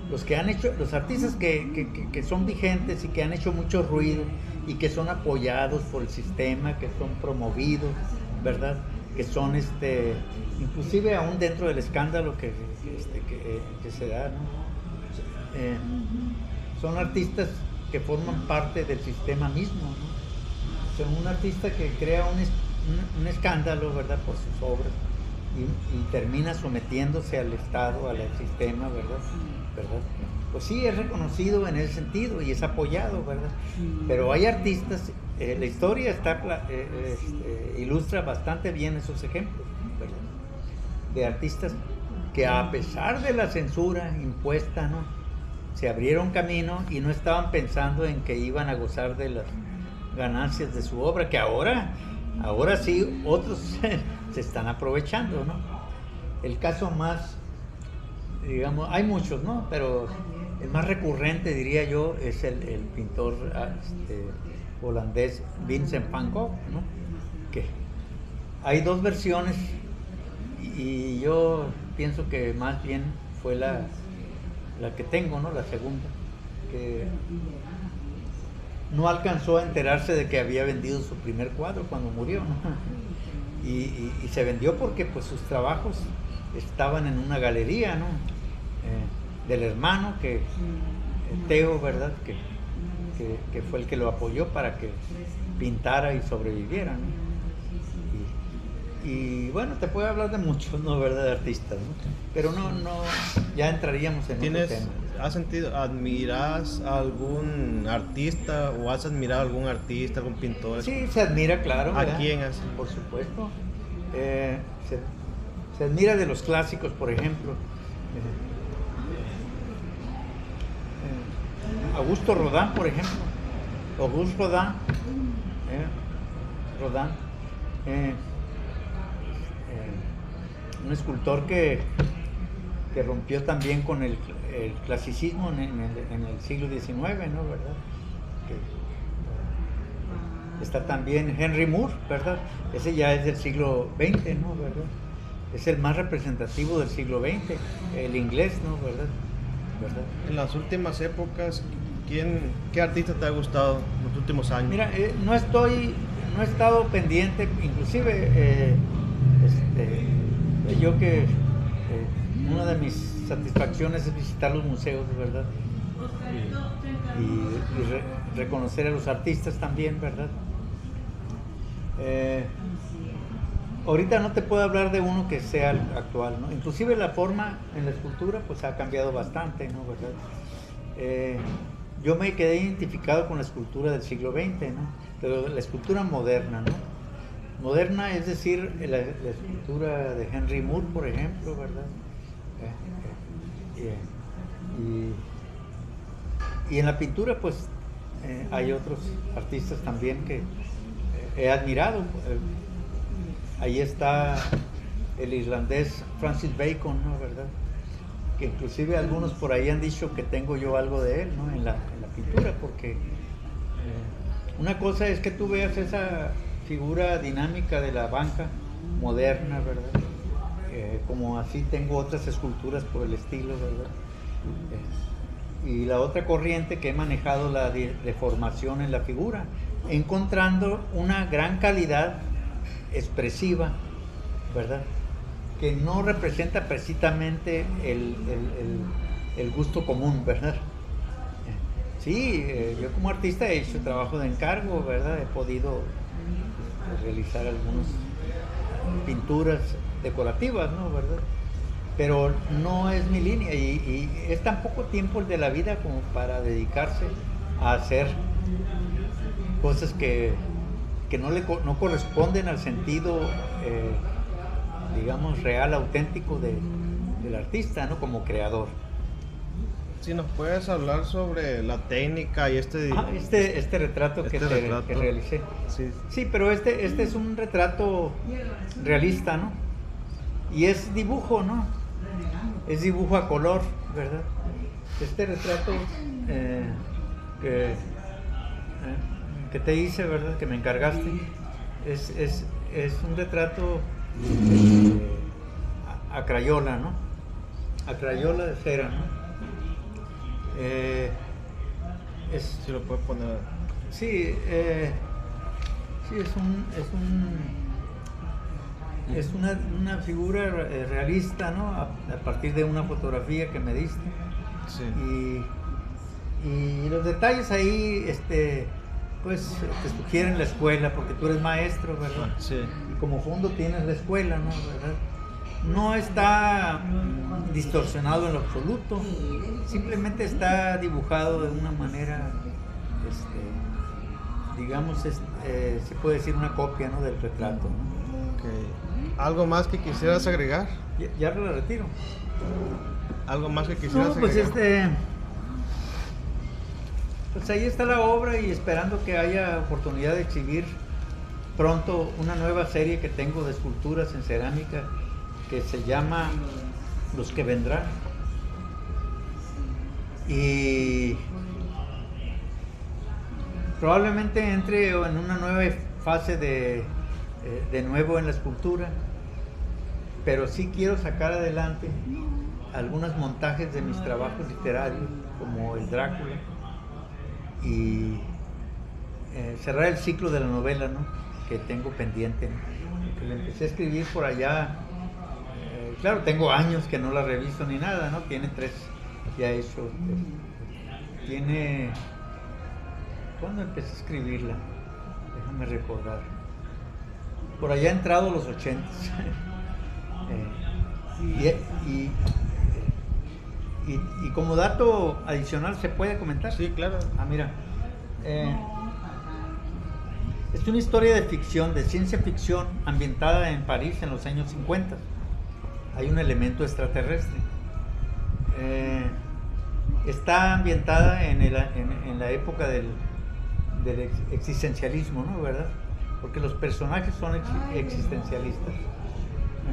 S2: los que han hecho, los artistas que son vigentes y que han hecho mucho ruido y que son apoyados por el sistema, que son promovidos, ¿verdad? Que son inclusive aún dentro del escándalo que se da, ¿no? Son artistas que forman parte del sistema mismo, ¿no? Son un artista que crea un escándalo, ¿verdad? Por sus obras y termina sometiéndose al Estado, al sistema, ¿verdad? Pues sí, es reconocido en ese sentido y es apoyado, ¿verdad? Pero hay artistas, la historia ilustra bastante bien esos ejemplos, ¿verdad? De artistas que a pesar de la censura impuesta, ¿no? Se abrieron camino y no estaban pensando en que iban a gozar de las ganancias de su obra, que ahora sí otros se están aprovechando, ¿no? El caso más, digamos, hay muchos, ¿no? Pero el más recurrente, diría yo, es el pintor holandés Vincent van Gogh, ¿no? Que hay dos versiones y yo pienso que más bien fue la que tengo, ¿no? La segunda, que no alcanzó a enterarse de que había vendido su primer cuadro cuando murió, ¿no? Y se vendió porque pues sus trabajos estaban en una galería, ¿no? Del hermano Theo, ¿verdad? Que fue el que lo apoyó para que pintara y sobreviviera, ¿no? Y bueno, te puedo hablar de muchos, ¿no? ¿Verdad? De artistas, ¿no? Pero no, ya entraríamos en otro tema.
S1: ¿Admiras a algún artista o has admirado a algún artista, algún pintor?
S2: Sí, se admira, claro.
S1: ¿A quién has?
S2: Por supuesto. Se admira de los clásicos, por ejemplo. Augusto Rodin, por ejemplo. Auguste Rodin. Un escultor que rompió también con el clasicismo en el siglo XIX, ¿no? ¿Verdad? Está también Henry Moore, ¿verdad? Ese ya es del siglo XX, ¿no? ¿Verdad? Es el más representativo del siglo XX, el inglés, ¿no? ¿Verdad?
S1: En las últimas épocas, ¿qué artista te ha gustado en los últimos años?
S2: Mira, no he estado pendiente, inclusive yo que una de mis satisfacciones es visitar los museos, ¿verdad? Y reconocer a los artistas también, ¿verdad? Ahorita no te puedo hablar de uno que sea actual, ¿no? Inclusive la forma en la escultura pues ha cambiado bastante, ¿no? ¿Verdad? Yo me quedé identificado con la escultura del siglo XX, ¿no? Pero la escultura moderna, ¿no? Moderna, es decir, la escultura de Henry Moore, por ejemplo, ¿verdad? Y en la pintura, pues, hay otros artistas también que he admirado. Ahí está el irlandés Francis Bacon, ¿no? ¿Verdad? Que inclusive algunos por ahí han dicho que tengo yo algo de él, ¿no? En la pintura, porque una cosa es que tú veas esa figura dinámica de la banca moderna, ¿verdad? Como así tengo otras esculturas por el estilo, ¿verdad? Y la otra corriente que he manejado la deformación en la figura, encontrando una gran calidad expresiva, ¿verdad? Que no representa precisamente el gusto común, ¿verdad? Sí, yo como artista he hecho trabajo de encargo, ¿verdad? He podido realizar algunas pinturas decorativas, ¿no? ¿Verdad? Pero no es mi línea y es tan poco tiempo el de la vida como para dedicarse a hacer cosas que no corresponden al sentido, digamos, real, auténtico del artista, ¿no? Como creador.
S1: Si nos puedes hablar sobre la técnica y este
S2: retrato que realicé. Sí, pero este es un retrato realista, ¿no? Y es dibujo, ¿no? Es dibujo a color, ¿verdad? Este retrato que te hice, ¿verdad? Que me encargaste, es un retrato a crayola, ¿no? a crayola de cera, ¿no?
S1: Si lo puedes poner.
S2: Sí, sí, es una figura realista, ¿no? A partir de una fotografía que me diste.
S1: Sí.
S2: Y los detalles ahí, pues te sugieren la escuela, porque tú eres maestro, ¿verdad?
S1: Sí.
S2: Y como fondo tienes la escuela, ¿no? ¿Verdad? No está distorsionado en lo absoluto, simplemente está dibujado de una manera, digamos, se puede decir una copia, ¿no? Del retrato, ¿no?
S1: Okay. ¿Algo más que quisieras agregar?
S2: Ya lo retiro.
S1: ¿Algo más que quisieras
S2: No, pues
S1: agregar?
S2: pues ahí está la obra y esperando que haya oportunidad de exhibir pronto una nueva serie que tengo de esculturas en cerámica que se llama Los que vendrán. Y probablemente entre en una nueva fase de nuevo en la escultura, pero sí quiero sacar adelante algunos montajes de mis trabajos literarios, como el Drácula, y cerrar el ciclo de la novela, ¿no? Que tengo pendiente, ¿no? Que le empecé a escribir por allá. Claro, tengo años que no la reviso ni nada, ¿no? Tiene 3 ya hecho. ¿Cuándo empecé a escribirla? Déjame recordar. Por allá he entrado los 80. Y como dato adicional, ¿se puede comentar?
S1: Sí, claro.
S2: Mira. Es una historia de ficción, de ciencia ficción, ambientada en París en los años 50. Hay un elemento extraterrestre. Está ambientada en la época del existencialismo, ¿no? ¿Verdad? Porque los personajes son existencialistas.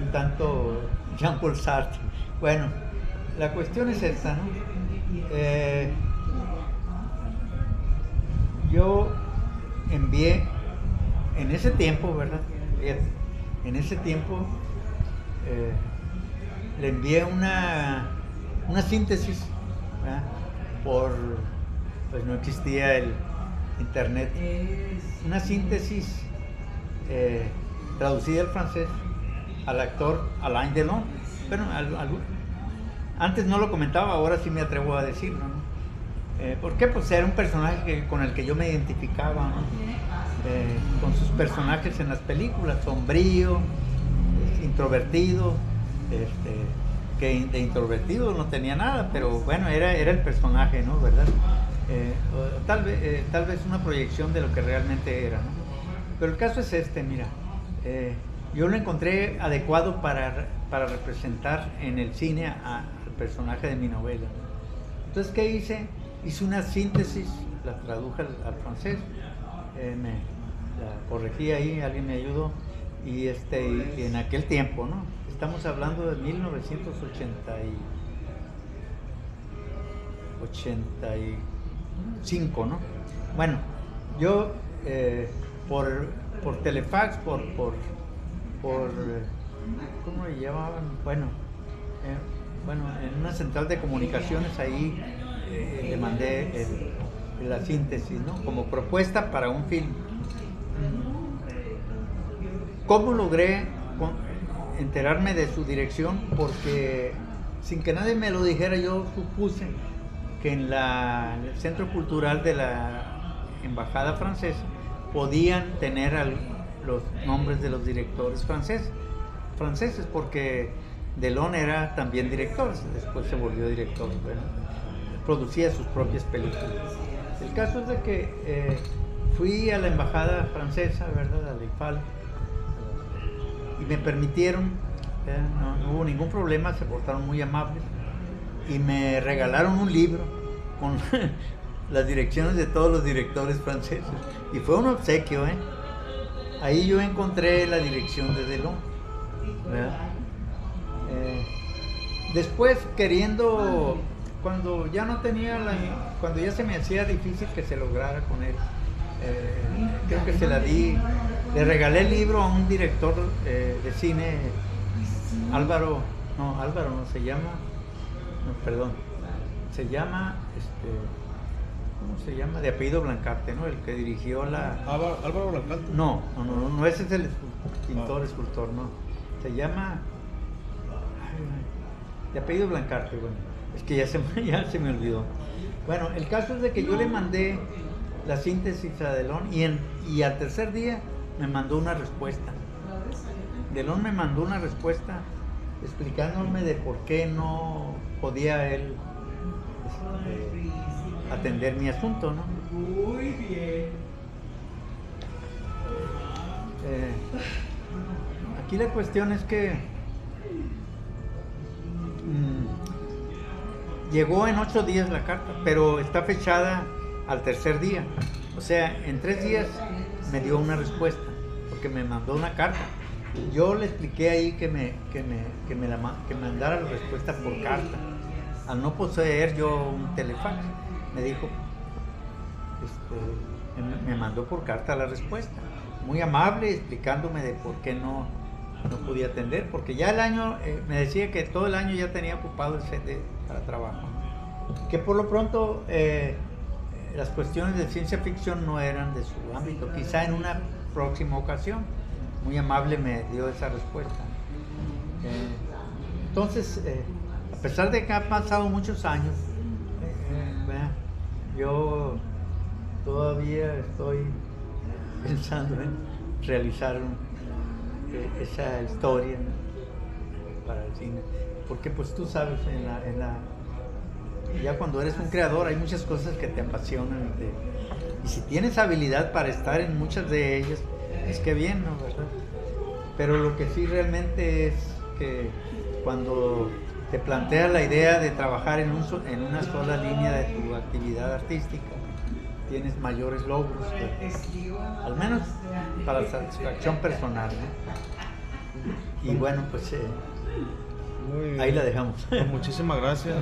S2: Un tanto Jean-Paul Sartre. Bueno, la cuestión es esta, ¿no? Yo envié en ese tiempo, ¿verdad? En ese tiempo le envié una síntesis, ¿verdad? Pues no existía el internet, una síntesis traducida al francés al actor Alain Delon. Bueno, antes no lo comentaba, ahora sí me atrevo a decirlo, ¿no? ¿Por qué? Pues era un personaje con el que yo me identificaba, ¿no? Con sus personajes en las películas, sombrío, introvertido, que de introvertido no tenía nada, pero bueno, era el personaje, ¿no? ¿Verdad? Tal vez una proyección de lo que realmente era, ¿no? Pero el caso es mira, yo lo encontré adecuado para representar en el cine al personaje de mi novela. Entonces, ¿qué hice? Hice una síntesis, la traduje al francés, la corregí ahí, alguien me ayudó, y en aquel tiempo, ¿no? Estamos hablando de 1985, ¿no? Bueno, yo por telefax, por ¿cómo le llamaban? Bueno, en una central de comunicaciones ahí le mandé la síntesis, ¿no? Como propuesta para un film. ¿Cómo logré enterarme de su dirección? Porque sin que nadie me lo dijera, yo supuse que en el Centro Cultural de la Embajada Francesa podían tener los nombres de los directores franceses, porque Delon era también director, después se volvió director, ¿verdad? Producía sus propias películas. El caso es de que fui a la embajada francesa, ¿verdad? A la IFAL, y me permitieron, no hubo ningún problema, se portaron muy amables y me regalaron un libro con las direcciones de todos los directores franceses, y fue un obsequio, Ahí yo encontré la dirección de Delon, ¿verdad? Después, cuando ya no tenía cuando ya se me hacía difícil que se lograra con él, creo que se la di, le regalé el libro a un director de cine, Álvaro no se llama, perdón, se llama, ¿cómo se llama? De apellido Blancarte, ¿no? El que dirigió la...
S1: Álvaro Blancarte.
S2: No, ese es el pintor, escultor, no. Se llama... de apellido Blancarte, bueno. Es que ya se me olvidó. Bueno, el caso es de que yo le mandé la síntesis a Delón y al tercer día me mandó una respuesta. Delón me mandó una respuesta explicándome de por qué no podía él atender mi asunto, ¿no? Muy bien. Aquí la cuestión es que llegó en 8 días la carta, pero está fechada al tercer día. O sea, en 3 días me dio una respuesta, porque me mandó una carta. Yo le expliqué ahí que me mandara la respuesta por carta. Al no poseer yo un telefax, me dijo, me mandó por carta la respuesta. Muy amable, explicándome de por qué no podía atender, porque ya el año, me decía que todo el año ya tenía ocupado el set para trabajo. Que por lo pronto las cuestiones de ciencia ficción no eran de su ámbito, quizá en una próxima ocasión. Muy amable me dio esa respuesta. Entonces, a pesar de que han pasado muchos años, yo todavía estoy pensando en realizar esa historia para el cine, porque pues tú sabes, ya cuando eres un creador hay muchas cosas que te apasionan y si tienes habilidad para estar en muchas de ellas, es que bien, ¿no? ¿Verdad? Pero lo que sí realmente es que cuando te planteas la idea de trabajar en una sola línea de tu actividad artística, tienes mayores logros, al menos para la satisfacción personal, ¿no? Y bueno, pues ahí la dejamos.
S1: Pues muchísimas gracias.